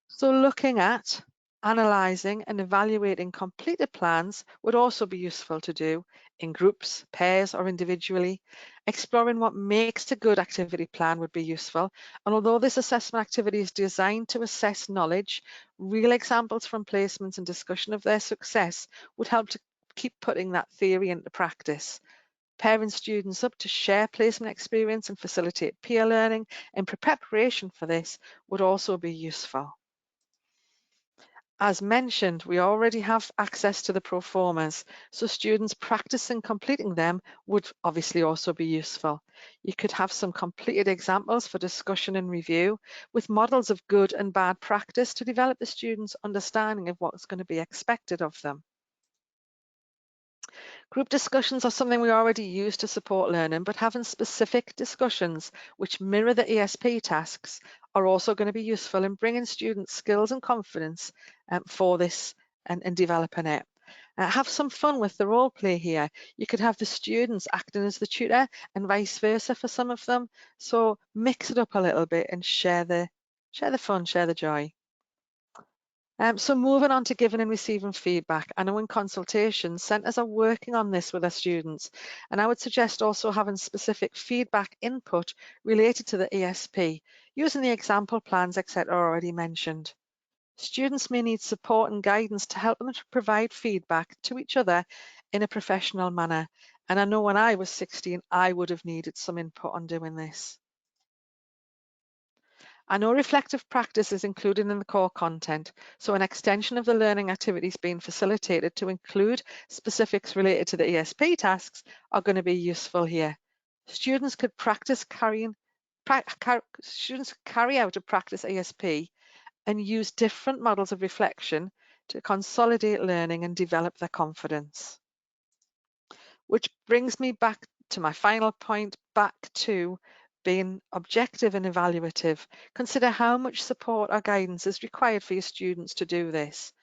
A: So looking at, analysing and evaluating completed plans would also be useful to do in groups, pairs or individually. Exploring what makes a good activity plan would be useful, and although this assessment activity is designed to assess knowledge, real examples from placements and discussion of their success would help to keep putting that theory into practice. Pairing students up to share placement experience and facilitate peer learning in preparation for this would also be useful. As mentioned, we already have access to the pro formas, so students practicing completing them would obviously also be useful. You could have some completed examples for discussion and review with models of good and bad practice to develop the students' understanding of what's going to be expected of them. Group discussions are something we already use to support learning, but having specific discussions which mirror the ASYP tasks are also going to be useful in bringing students skills and confidence for this and developing it. Have some fun with the role play here. You could have the students acting as the tutor and vice versa for some of them. So mix it up a little bit and share the fun, share the joy. So moving on to giving and receiving feedback. I know in consultations, centres are working on this with their students, and I would suggest also having specific feedback input related to the ASYP, using the example plans, etc. already mentioned. Students may need support and guidance to help them to provide feedback to each other in a professional manner. And I know when I was 16, I would have needed some input on doing this. I know reflective practice is included in the core content, so an extension of the learning activities being facilitated to include specifics related to the ASYP tasks are going to be useful here. Students could carry out a practice ASYP and use different models of reflection to consolidate learning and develop their confidence. Which brings me back to my final point, back to being objective and evaluative. Consider how much support or guidance is required for your students to do this.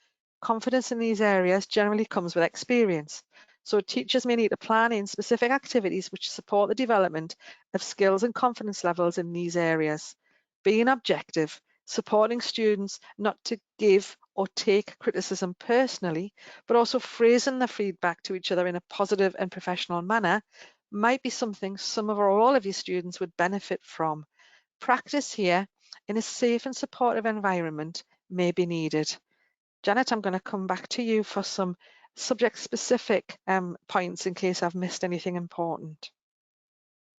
A: Confidence in these areas generally comes with experience. So teachers may need to plan in specific activities which support the development of skills and confidence levels in these areas. Being objective, supporting students not to give or take criticism personally, but also phrasing the feedback to each other in a positive and professional manner might be something some of or all of your students would benefit from. Practice here in a safe and supportive environment may be needed. Janet, I'm going to come back to you for some subject-specific points in case I've missed anything important.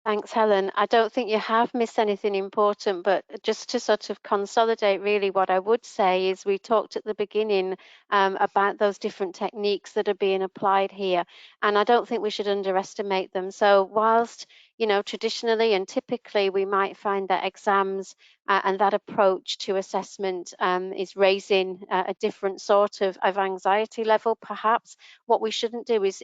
B: Thanks, Helen. I don't think you have missed anything important, but just to sort of consolidate, really, what I would say is we talked at the beginning about those different techniques that are being applied here, and I don't think we should underestimate them. So whilst, you know, traditionally and typically we might find that exams and that approach to assessment is raising a different sort of anxiety level, perhaps, what we shouldn't do is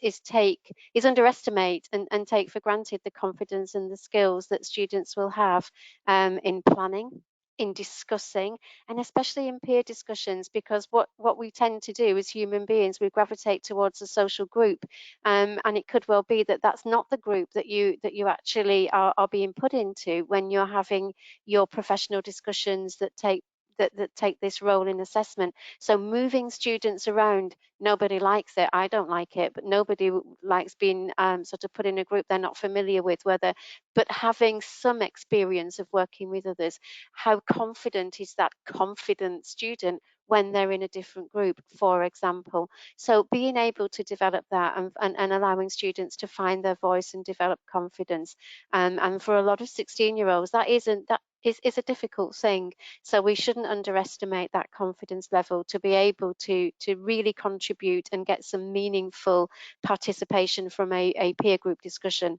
B: underestimate and take for granted the confidence and the skills that students will have in planning, in discussing, and especially in peer discussions, because what we tend to do as human beings, we gravitate towards a social group, and it could well be that that's not the group that you actually are being put into when you're having your professional discussions that take this role in assessment. So moving students around, nobody likes it. I don't like it, but nobody likes being sort of put in a group they're not familiar with, but having some experience of working with others. How confident is that confident student when they're in a different group, for example? So being able to develop that and allowing students to find their voice and develop confidence. And for a lot of 16-year-olds, that is a difficult thing. So we shouldn't underestimate that confidence level to be able to really contribute and get some meaningful participation from a peer group discussion.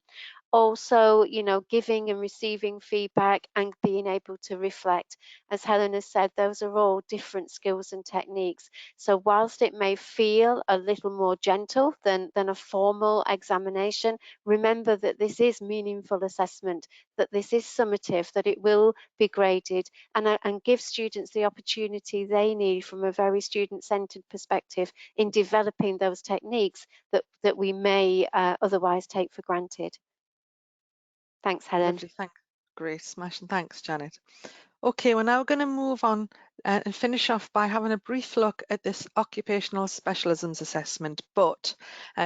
B: Also, you know, giving and receiving feedback and being able to reflect. As Helen has said, those are all different skills and techniques. So whilst it may feel a little more gentle than a formal examination, remember that this is meaningful assessment, that this is summative, that it will be graded, and give students the opportunity they need from a very student-centered perspective in developing those techniques that we may otherwise take for granted. Thanks, Helen.
A: Lovely, thanks. Great, smashing. Thanks, Janet. Okay, we're now going to move on and finish off by having a brief look at this Occupational Specialisms assessment. But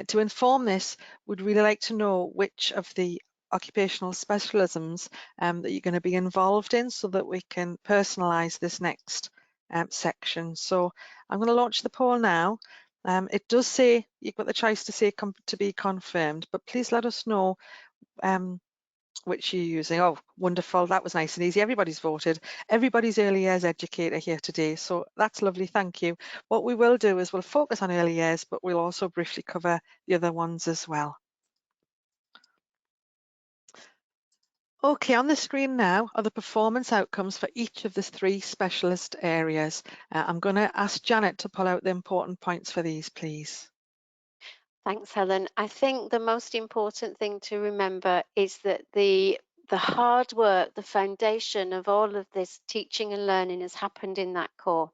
A: to inform this, we'd really like to know which of the occupational specialisms that you're going to be involved in so that we can personalise this next section. So I'm going to launch the poll now. It does say you've got the choice to say to be confirmed, but please let us know which you're using. Oh, wonderful. That was nice and easy. Everybody's voted. Everybody's early years educator here today. So that's lovely. Thank you. What we will do is we'll focus on early years, but we'll also briefly cover the other ones as well. Okay, on the screen now are the performance outcomes for each of the 3 specialist areas. I'm going to ask Janet to pull out the important points for these, please.
B: Thanks, Helen. I think the most important thing to remember is that the hard work, the foundation of all of this teaching and learning has happened in that core.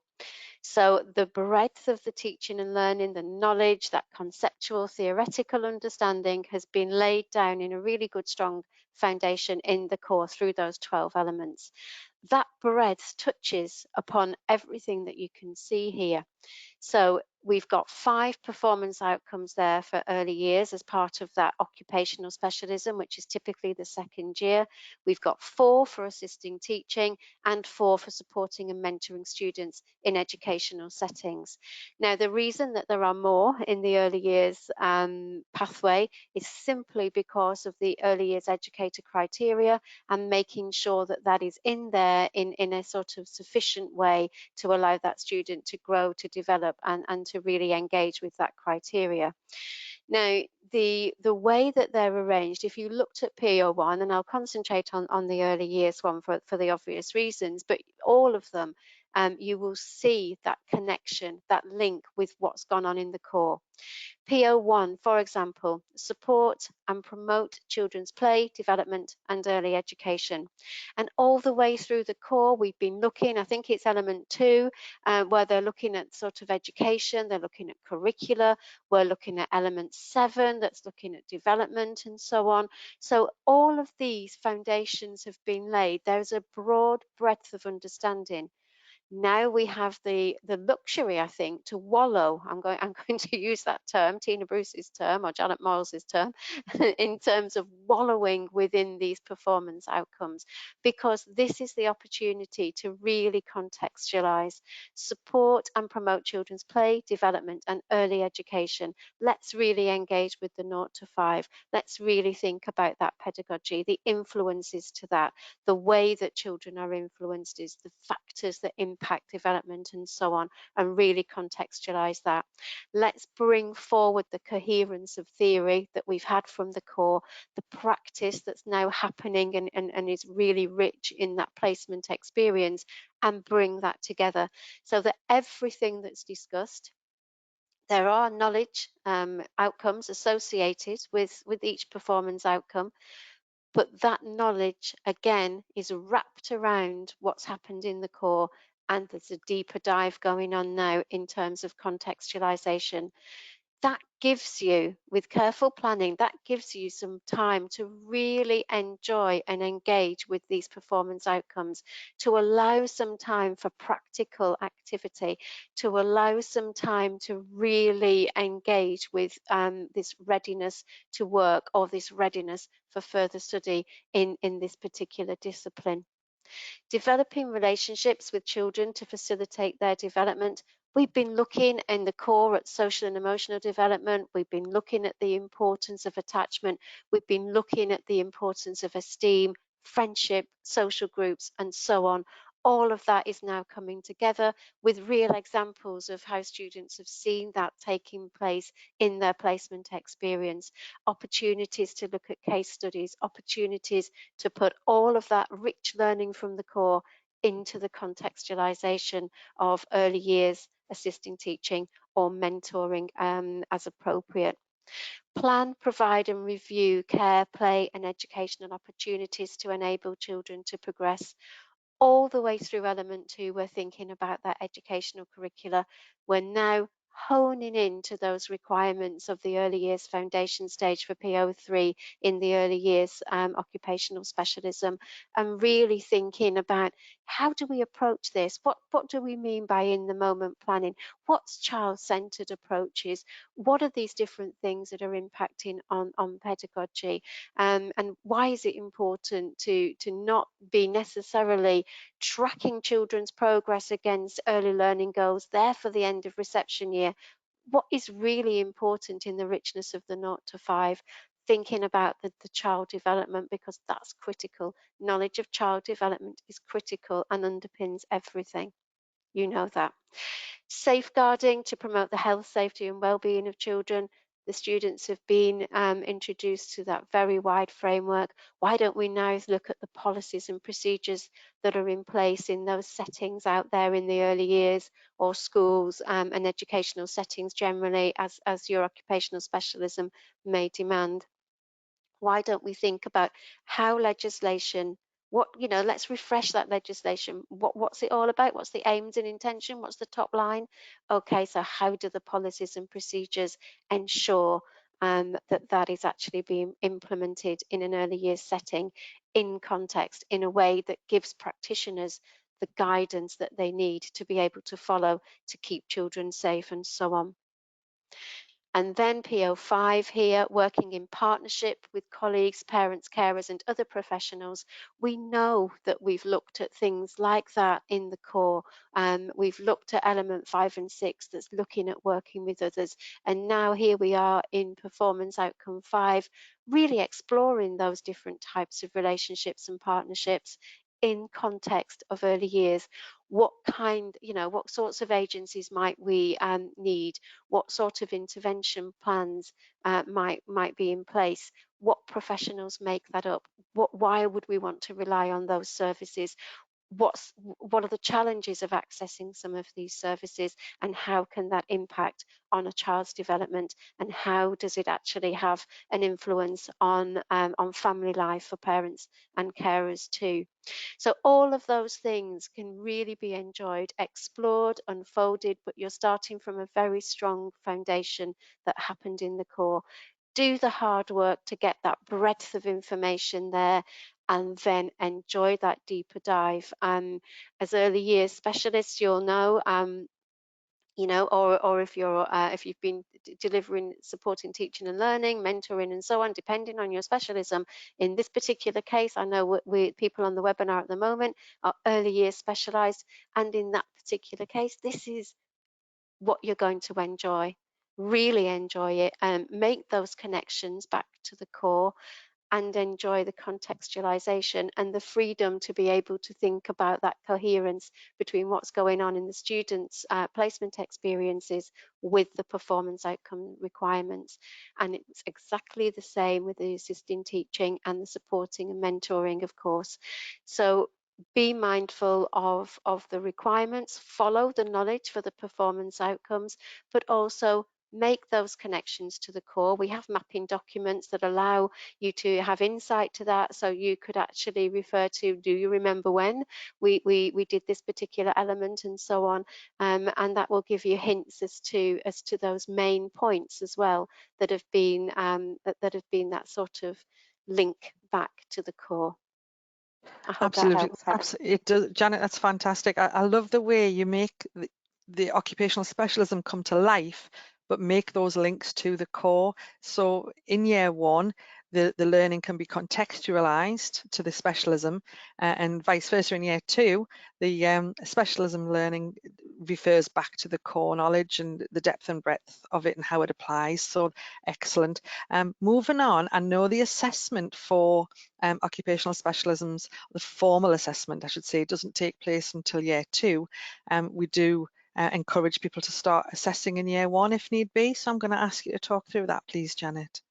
B: So the breadth of the teaching and learning, the knowledge, that conceptual, theoretical understanding has been laid down in a really good, strong foundation in the core through those 12 elements. That breadth touches upon everything that you can see here. So we've got 5 performance outcomes there for early years as part of that occupational specialism, which is typically the 2nd year. We've got 4 for assisting teaching and 4 for supporting and mentoring students in educational settings. Now, the reason that there are more in the early years pathway is simply because of the early years educator criteria and making sure that that is in there in a sort of sufficient way to allow that student to grow, to develop, and to really engage with that criteria. Now, the way that they're arranged, if you looked at PO1, and I'll concentrate on the early years one for the obvious reasons, but all of them, you will see that connection, that link with what's gone on in the core. PO1, for example, support and promote children's play, development and early education. And all the way through the core, we've been looking, I think it's element 2, where they're looking at sort of education, they're looking at curricula, we're looking at element 7, that's looking at development and so on. So all of these foundations have been laid. There's a broad breadth of understanding. Now we have the luxury, I think, to wallow. I'm going to use that term, Tina Bruce's term or Janet Morris's term, in terms of wallowing within these performance outcomes, because this is the opportunity to really contextualize, support and promote children's play, development and early education. Let's really engage with the 0 to 5. Let's really think about that pedagogy, the influences to that, the way that children are influenced is the factors that impact development and so on, and really contextualize that. Let's bring forward the coherence of theory that we've had from the core, the practice that's now happening and is really rich in that placement experience, and bring that together so that everything that's discussed, there are knowledge outcomes associated with each performance outcome, but that knowledge again is wrapped around what's happened in the core, and there's a deeper dive going on now in terms of contextualization. That gives you, with careful planning, that gives you some time to really enjoy and engage with these performance outcomes, to allow some time for practical activity, to allow some time to really engage with this readiness to work or this readiness for further study in this particular discipline. Developing relationships with children to facilitate their development. We've been looking in the core at social and emotional development. We've been looking at the importance of attachment. We've been looking at the importance of esteem, friendship, social groups, and so on. all of that is now coming together with real examples of how students have seen that taking place in their placement experience, opportunities to look at case studies, opportunities to put all of that rich learning from the core into the contextualization of early years assisting teaching or mentoring as appropriate. Plan, provide and review care, play and educational opportunities to enable children to progress. All the way through element 2, we're thinking about that educational curricula. We're now honing into those requirements of the early years foundation stage for PO3 in the early years occupational specialism, and really thinking about how do we approach this? What do we mean by in the moment planning? What's child-centered approaches? What are these different things that are impacting on pedagogy? And why is it important to not be necessarily tracking children's progress against early learning goals there for the end of reception year? What is really important in the richness of the 0 to 5, thinking about the child development, because that's critical. Knowledge of child development is critical and underpins everything. You know that. Safeguarding to promote the health, safety and well-being of children. The students have been introduced to that very wide framework. Why don't we now look at the policies and procedures that are in place in those settings out there in the early years, or schools and educational settings generally, as your occupational specialism may demand? Why don't we think about how legislation, let's refresh that legislation. What's it all about? What's the aims and intention? What's the top line? Okay, so how do the policies and procedures ensure that is actually being implemented in an early years setting, in context, in a way that gives practitioners the guidance that they need to be able to follow to keep children safe, and so on. And then PO5 here, working in partnership with colleagues, parents, carers and other professionals. We know that we've looked at things like that in the core. We've looked at element 5 and 6 that's looking at working with others. And now here we are in performance outcome 5, really exploring those different types of relationships and partnerships in context of early years. What sorts of agencies might we need? What sort of intervention plans might be in place? What professionals make that up? Why would we want to rely on those services? What are the challenges of accessing some of these services, and how can that impact on a child's development, and how does it actually have an influence on family life for parents and carers too? So all of those things can really be enjoyed, explored, unfolded, but you're starting from a very strong foundation that happened in the core. Do the hard work to get that breadth of information there, and then enjoy that deeper dive. As early years specialists, you'll know, or if you've been delivering, supporting teaching and learning, mentoring and so on, depending on your specialism. In this particular case, I know we people on the webinar at the moment are early years specialised, and in that particular case, this is what you're going to enjoy. Really enjoy it, and make those connections back to the core, and enjoy the contextualization and the freedom to be able to think about that coherence between what's going on in the students' placement experiences with the performance outcome requirements. And it's exactly the same with the assisting teaching and the supporting and mentoring, of course. So be mindful of the requirements, follow the knowledge for the performance outcomes, but also make those connections to the core. We have mapping documents that allow you to have insight to that, so you could actually refer to, do you remember when we did this particular element, and so on, and that will give you hints as to those main points as well that have been that sort of link back to the core. I hope
A: Absolutely.
B: that helps.
A: It does, Janet. That's fantastic. I love the way you make the occupational specialism come to life, but make those links to the core. So in year 1, the learning can be contextualized to the specialism, and vice versa in year 2, the specialism learning refers back to the core knowledge and the depth and breadth of it and how it applies. So excellent. Moving on, I know the assessment for occupational specialisms, the formal assessment, I should say, doesn't take place until year 2. We do encourage people to start assessing in year 1 if need be. So I'm going to ask you to talk through that, please, Janet.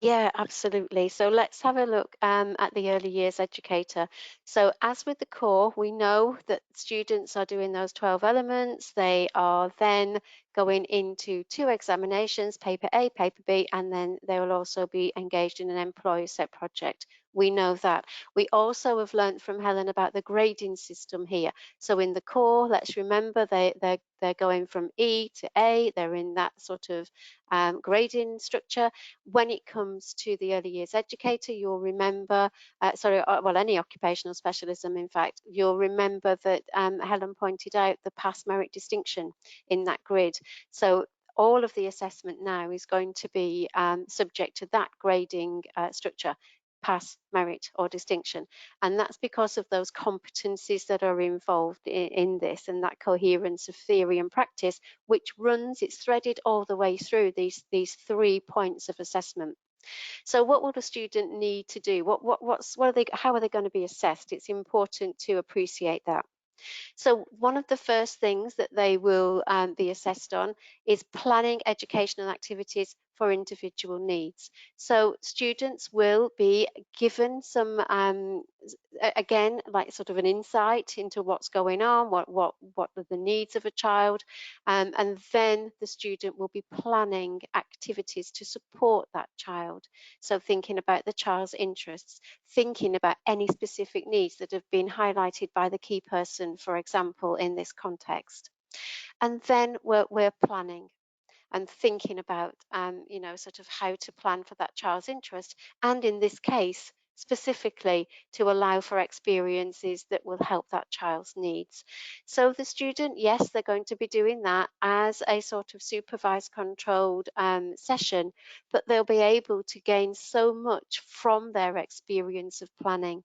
B: Yeah, absolutely. So let's have a look at the early years educator. So as with the core, we know that students are doing those 12 elements. They are then going into 2 examinations, paper A, paper B, and then they will also be engaged in an employer set project. We know that. We also have learned from Helen about the grading system here. So in the core, let's remember they're going from E to A. They're in that sort of grading structure. When it comes to the early years educator, you'll remember, well, any occupational specialism, in fact, you'll remember that Helen pointed out the pass merit distinction in that grid. So all of the assessment now is going to be subject to that grading structure, pass, merit, or distinction. And that's because of those competencies that are involved in this, and that coherence of theory and practice, which it's threaded all the way through these 3 points of assessment. So what will the student need to do? How are they going to be assessed? It's important to appreciate that. So one of the first things that they will be assessed on is planning educational activities for individual needs. So students will be given some, again, like sort of an insight into what's going on, what are the needs of a child, and then the student will be planning activities to support that child. So thinking about the child's interests, thinking about any specific needs that have been highlighted by the key person, for example, in this context. And then we're planning and thinking about, sort of how to plan for that child's interest. And in this case, specifically to allow for experiences that will help that child's needs. So the student, yes, they're going to be doing that as a sort of supervised, controlled session, but they'll be able to gain so much from their experience of planning.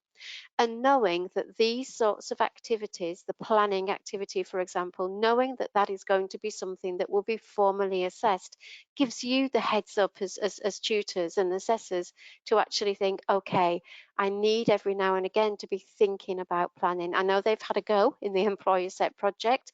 B: And knowing that these sorts of activities, the planning activity, for example, knowing that that is going to be something that will be formally assessed, gives you the heads up as tutors and assessors to actually think, okay, I need every now and again to be thinking about planning. I know they've had a go in the employer set project,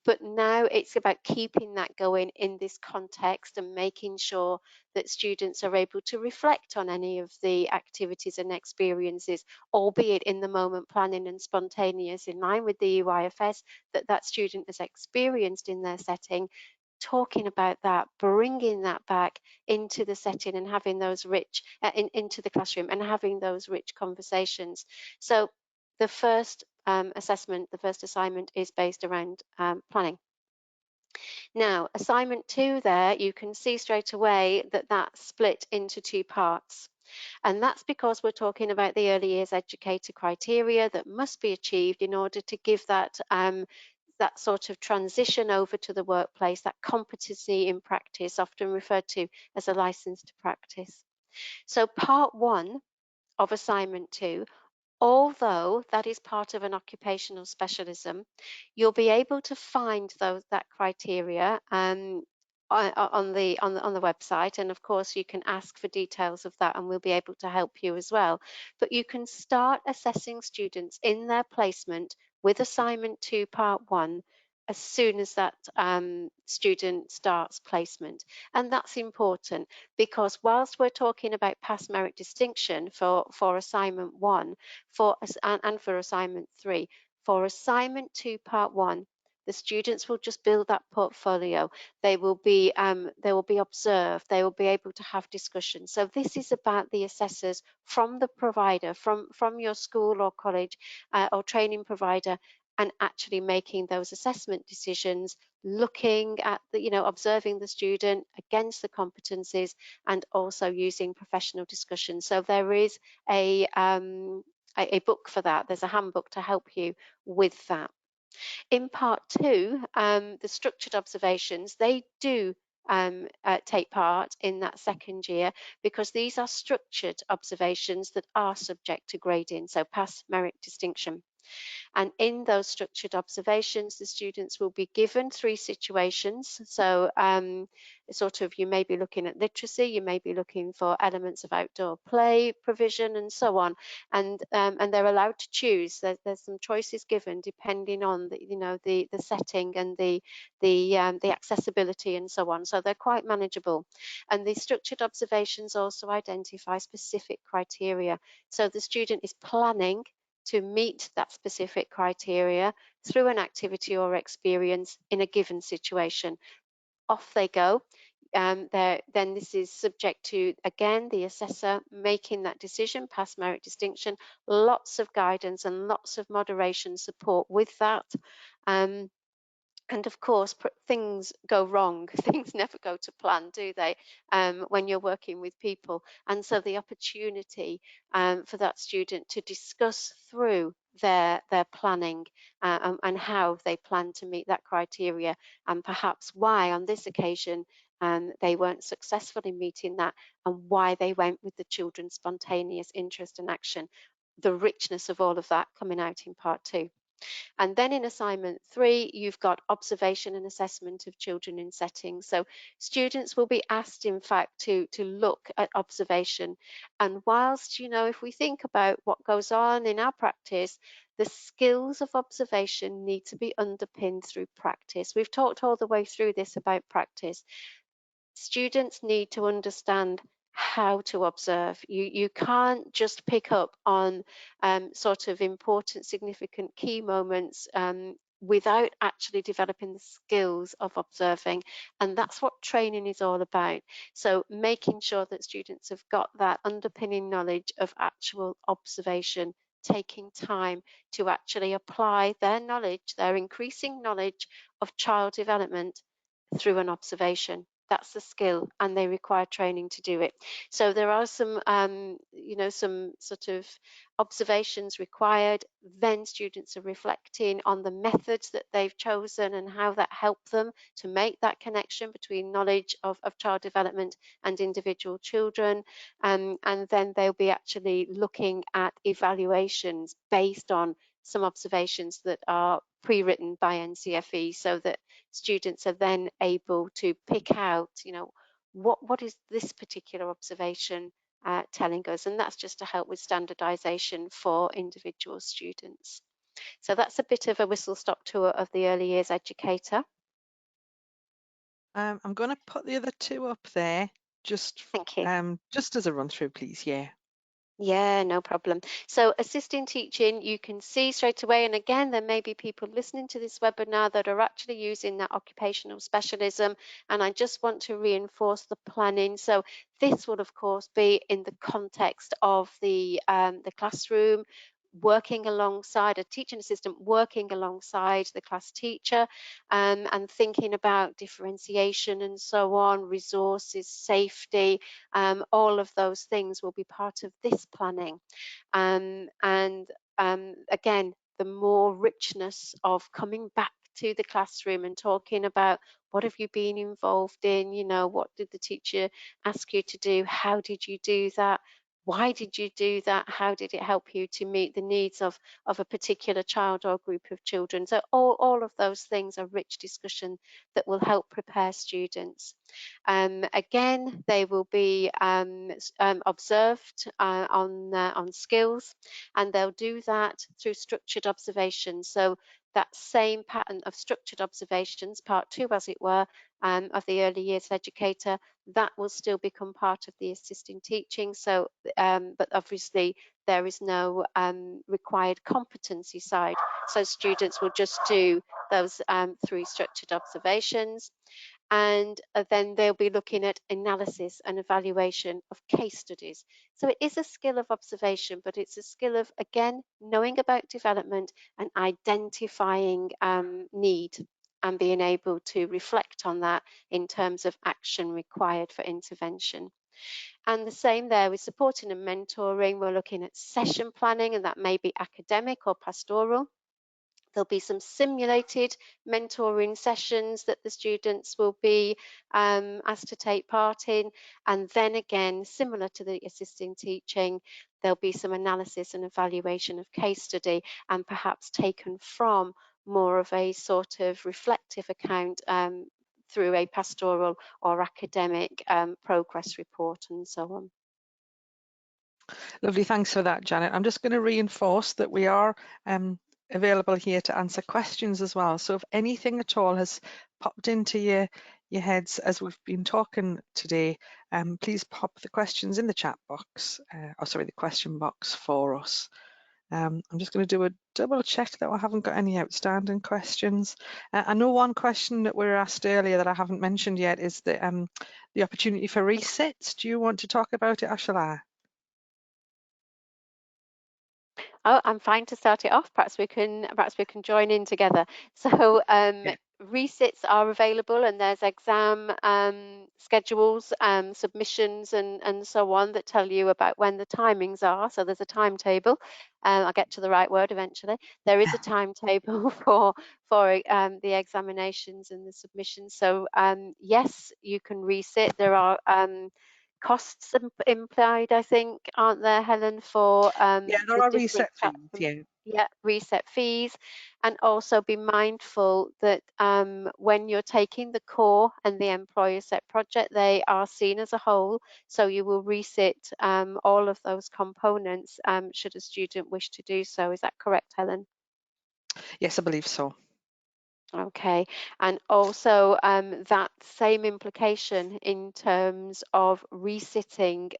B: but now it's about keeping that going in this context and making sure that students are able to reflect on any of the activities and experiences, albeit in the moment planning and spontaneous, in line with the EYFS, that student has experienced in their setting, talking about that, bringing that back into the setting and having those rich, into the classroom and having those rich conversations. So the first assessment, the first assignment is based around planning. Now, assignment 2 there, you can see straight away that that's split into 2 parts. And that's because we're talking about the early years educator criteria that must be achieved in order to give that that sort of transition over to the workplace, that competency in practice, often referred to as a license to practice. So part 1 of assignment 2, although that is part of an occupational specialism, you'll be able to find that criteria on the website, and of course you can ask for details of that and we'll be able to help you as well. But you can start assessing students in their placement with assignment 2 part 1 as soon as that student starts placement. And that's important because whilst we're talking about pass merit distinction for assignment 1 and for assignment 3, for assignment 2 part 1, the students will just build that portfolio. They will be observed. They will be able to have discussions. So this is about the assessors from the provider, from your school or college or training provider, and actually making those assessment decisions, looking at observing the student against the competencies, and also using professional discussion. So there is a book for that. There's a handbook to help you with that. In part 2, the structured observations, they do take part in that second year because these are structured observations that are subject to grading, so pass, merit, distinction. And in those structured observations, the students will be given 3 situations. So sort of, you may be looking at literacy, you may be looking for elements of outdoor play provision and so on. And they're allowed to choose. There's some choices given depending on the setting and the accessibility and so on. So they're quite manageable. And the structured observations also identify specific criteria. So the student is planning to meet that specific criteria through an activity or experience in a given situation. Off they go. Then this is subject to, again, the assessor making that decision, pass, merit, distinction, lots of guidance and lots of moderation support with that. And of course, things go wrong. Things never go to plan, do they, when you're working with people? And so the opportunity for that student to discuss through their planning and how they plan to meet that criteria, and perhaps why on this occasion they weren't successful in meeting that, and why they went with the children's spontaneous interest and action. The richness of all of that coming out in part 2. And then in assignment 3, you've got observation and assessment of children in settings. So students will be asked, in fact, to look at observation. And whilst, if we think about what goes on in our practice, the skills of observation need to be underpinned through practice. We've talked all the way through this about practice. Students need to understand how to observe. You can't just pick up on sort of important, significant key moments without actually developing the skills of observing. And that's what training is all about. So making sure that students have got that underpinning knowledge of actual observation, taking time to actually apply their knowledge, their increasing knowledge of child development through an observation. That's the skill, and they require training to do it. So there are some, some sort of observations required. Then students are reflecting on the methods that they've chosen and how that helped them to make that connection between knowledge of child development and individual children. And then they'll be actually looking at evaluations based on some observations that are pre-written by NCFE, so that students are then able to pick out, what is this particular observation telling us? And that's just to help with standardization for individual students. So that's a bit of a whistle-stop tour of the early years educator.
A: I'm going to put the other 2 up there,
B: Thank you.
A: Just as a run through, please. Yeah.
B: Yeah, no problem. So assisting teaching, you can see straight away, and again, there may be people listening to this webinar that are actually using that occupational specialism, and I just want to reinforce the planning. So this will, of course, be in the context of the classroom, working alongside a teaching assistant, working alongside the class teacher, and thinking about differentiation and so on, resources, safety, all of those things will be part of this planning. And again, the more richness of coming back to the classroom and talking about what have you been involved in, what did the teacher ask you to do, how did you do that, why did you do that, how did it help you to meet the needs of a particular child or group of children. So all of those things are rich discussion that will help prepare students. Again, they will be observed on skills, and they'll do that through structured observations. So that same pattern of structured observations, part 2 as it were, of the early years educator, that will still become part of the assisting teaching. So, but obviously there is no required competency side. So students will just do those 3 structured observations. And then they'll be looking at analysis and evaluation of case studies. So it is a skill of observation, but it's a skill of, again, knowing about development and identifying need and being able to reflect on that in terms of action required for intervention. And the same there with supporting and mentoring. We're looking at session planning, and that may be academic or pastoral. There'll be some simulated mentoring sessions that the students will be asked to take part in. And then again, similar to the assisting teaching, there'll be some analysis and evaluation of case study, and perhaps taken from more of a sort of reflective account through a pastoral or academic progress report and so on.
A: Lovely, thanks for that, Janet. I'm just going to reinforce that we are available here to answer questions as well. So if anything at all has popped into your heads as we've been talking today, please pop the questions in the chat box, the question box for us. I'm just going to do a double check that I haven't got any outstanding questions. I know one question that we were asked earlier that I haven't mentioned yet is the opportunity for resits. Do you want to talk about it, or shall I?
B: Oh, I'm fine to start it off. Perhaps we can join in together. So resits are available, and there's exam schedules, submissions, and so on that tell you about when the timings are. So there's a timetable. I'll get to the right word eventually. There is a timetable for the examinations and the submissions. So yes, you can resit. There are costs implied, I think, aren't there, Helen, for
A: Yeah, there
B: the
A: are
B: different
A: reset fees, yeah.
B: yeah, reset fees. And also be mindful that when you're taking the core and the employer set project, they are seen as a whole. So you will resit all of those components should a student wish to do so. Is that correct, Helen?
A: Yes, I believe so.
B: Okay, and also that same implication in terms of resitting,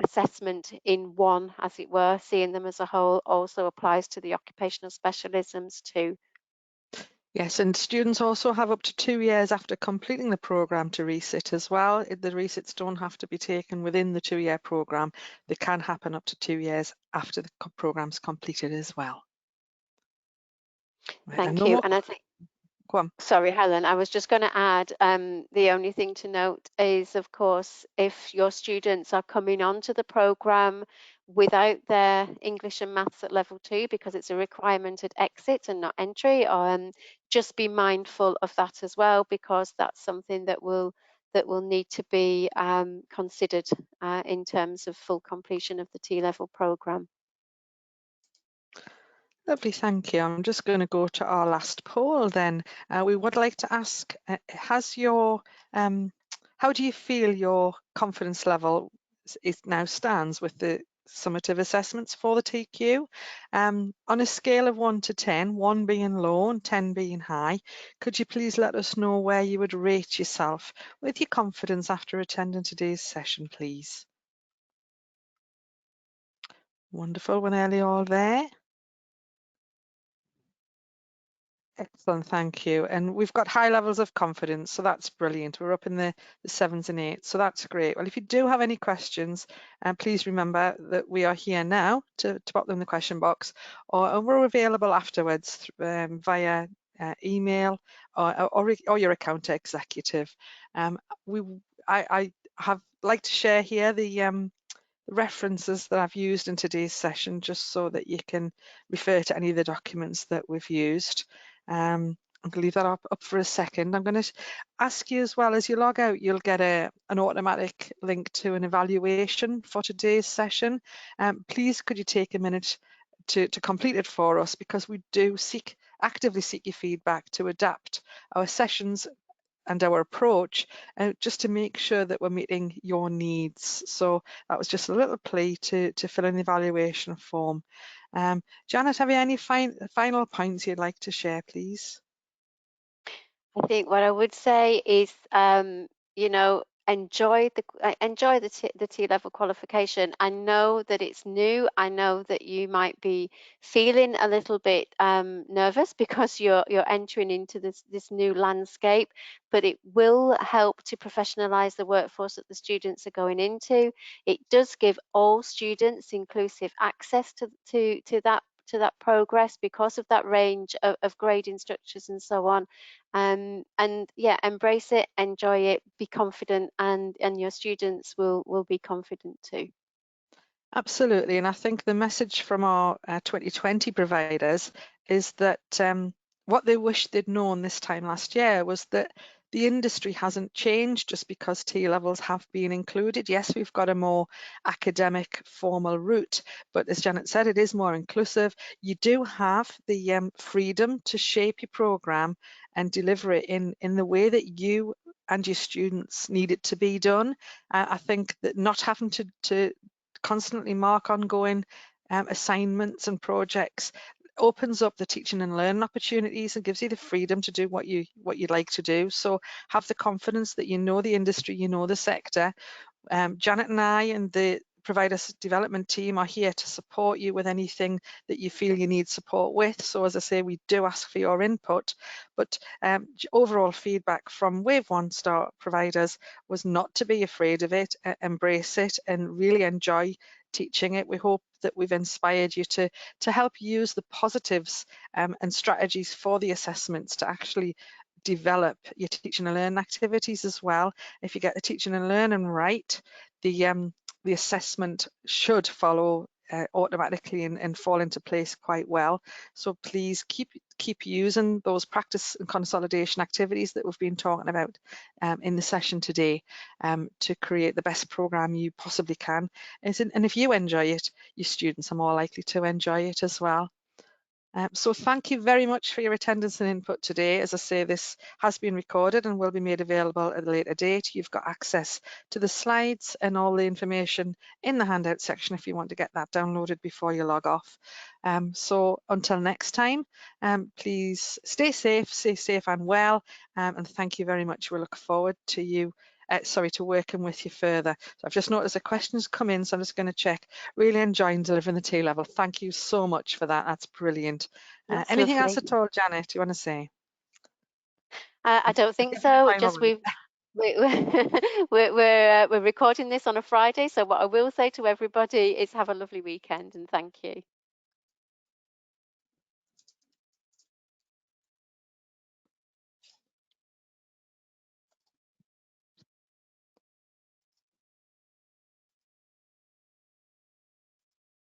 B: assessment in one, as it were, seeing them as a whole, also applies to the occupational specialisms too.
A: Yes, and students also have up to 2 years after completing the programme to resit as well. The resits don't have to be taken within the 2-year programme. They can happen up to 2 years after the programme's completed as well. Right, and
B: Thank
A: no
B: you.
A: more.
B: And I think,
A: Go on.
B: sorry, Helen, I was just going to add the only thing to note is, of course, if your students are coming onto the programme without their English and maths at level 2, because it's a requirement at exit and not entry, just be mindful of that as well, because that's something that will need to be considered in terms of full completion of the T-level programme.
A: Lovely, thank you. I'm just going to go to our last poll then. We would like to ask, how do you feel your confidence level now stands with the summative assessments for the TQ? On a scale of 1 to 10, 1 being low and 10 being high, could you please let us know where you would rate yourself with your confidence after attending today's session, please? Wonderful, we're nearly all there. Excellent, thank you. And we've got high levels of confidence, so that's brilliant. We're up in the 7s and 8s, so that's great. Well, if you do have any questions, please remember that we are here now to pop them in the question box, or we're available afterwards via email or your account executive. I have like to share here the references that I've used in today's session, just so that you can refer to any of the documents that we've used. I'm going to leave that up for a second. I'm going to ask you as well, as you log out, you'll get an automatic link to an evaluation for today's session. Please could you take a minute to complete it for us, because we do actively seek your feedback to adapt our sessions and our approach just to make sure that we're meeting your needs. So that was just a little plea to fill in the evaluation form. Janet, have you any final points you'd like to share, please?
B: I think what I would say is, enjoy the T-level qualification. I know that it's new. I know that you might be feeling a little bit nervous because you're entering into this new landscape, but it will help to professionalize the workforce that the students are going into. It does give all students inclusive access to that progress because of that range of grading structures and so on. And yeah, embrace it, enjoy it, be confident, and your students will be confident too.
A: Absolutely, and I think the message from our 2020 providers is that what they wish they'd known this time last year was that the industry hasn't changed just because T levels have been included. Yes, we've got a more academic formal route, but as Janet said, it is more inclusive. You do have the freedom to shape your programme and deliver it in the way that you and your students need it to be done. I think that not having to constantly mark ongoing assignments and projects opens up the teaching and learning opportunities and gives you the freedom to do what you'd like to do. So have the confidence that you know the industry, you know the sector. Janet and I and the providers development team are here to support you with anything that you feel you need support with. So as I say, we do ask for your input, but overall feedback from Wave 1 Star providers was not to be afraid of it, embrace it and really enjoy teaching it. We hope that we've inspired you to help use the positives and strategies for the assessments to actually develop your teaching and learning activities as well. If you get the teaching and learning right, the assessment should follow automatically and fall into place quite well. So please keep using those practice and consolidation activities that we've been talking about in the session today to create the best programme you possibly can. And if you enjoy it, your students are more likely to enjoy it as well. So thank you very much for your attendance and input today. As I say, this has been recorded and will be made available at a later date. You've got access to the slides and all the information in the handout section if you want to get that downloaded before you log off. So until next time, please stay safe and well, and thank you very much. We look forward to you to working with you further. So I've just noticed a question's come in, so I'm just going to check. Really enjoying delivering the T level. Thank you so much for that. That's brilliant.
B: That's
A: Anything else
B: lovely.
A: at all, Janet, do you want to say?
B: I don't
A: I'll
B: think
A: give you the
B: so.
A: final
B: Just
A: word.
B: we're recording this on a Friday, so what I will say to everybody is have a lovely weekend and thank you.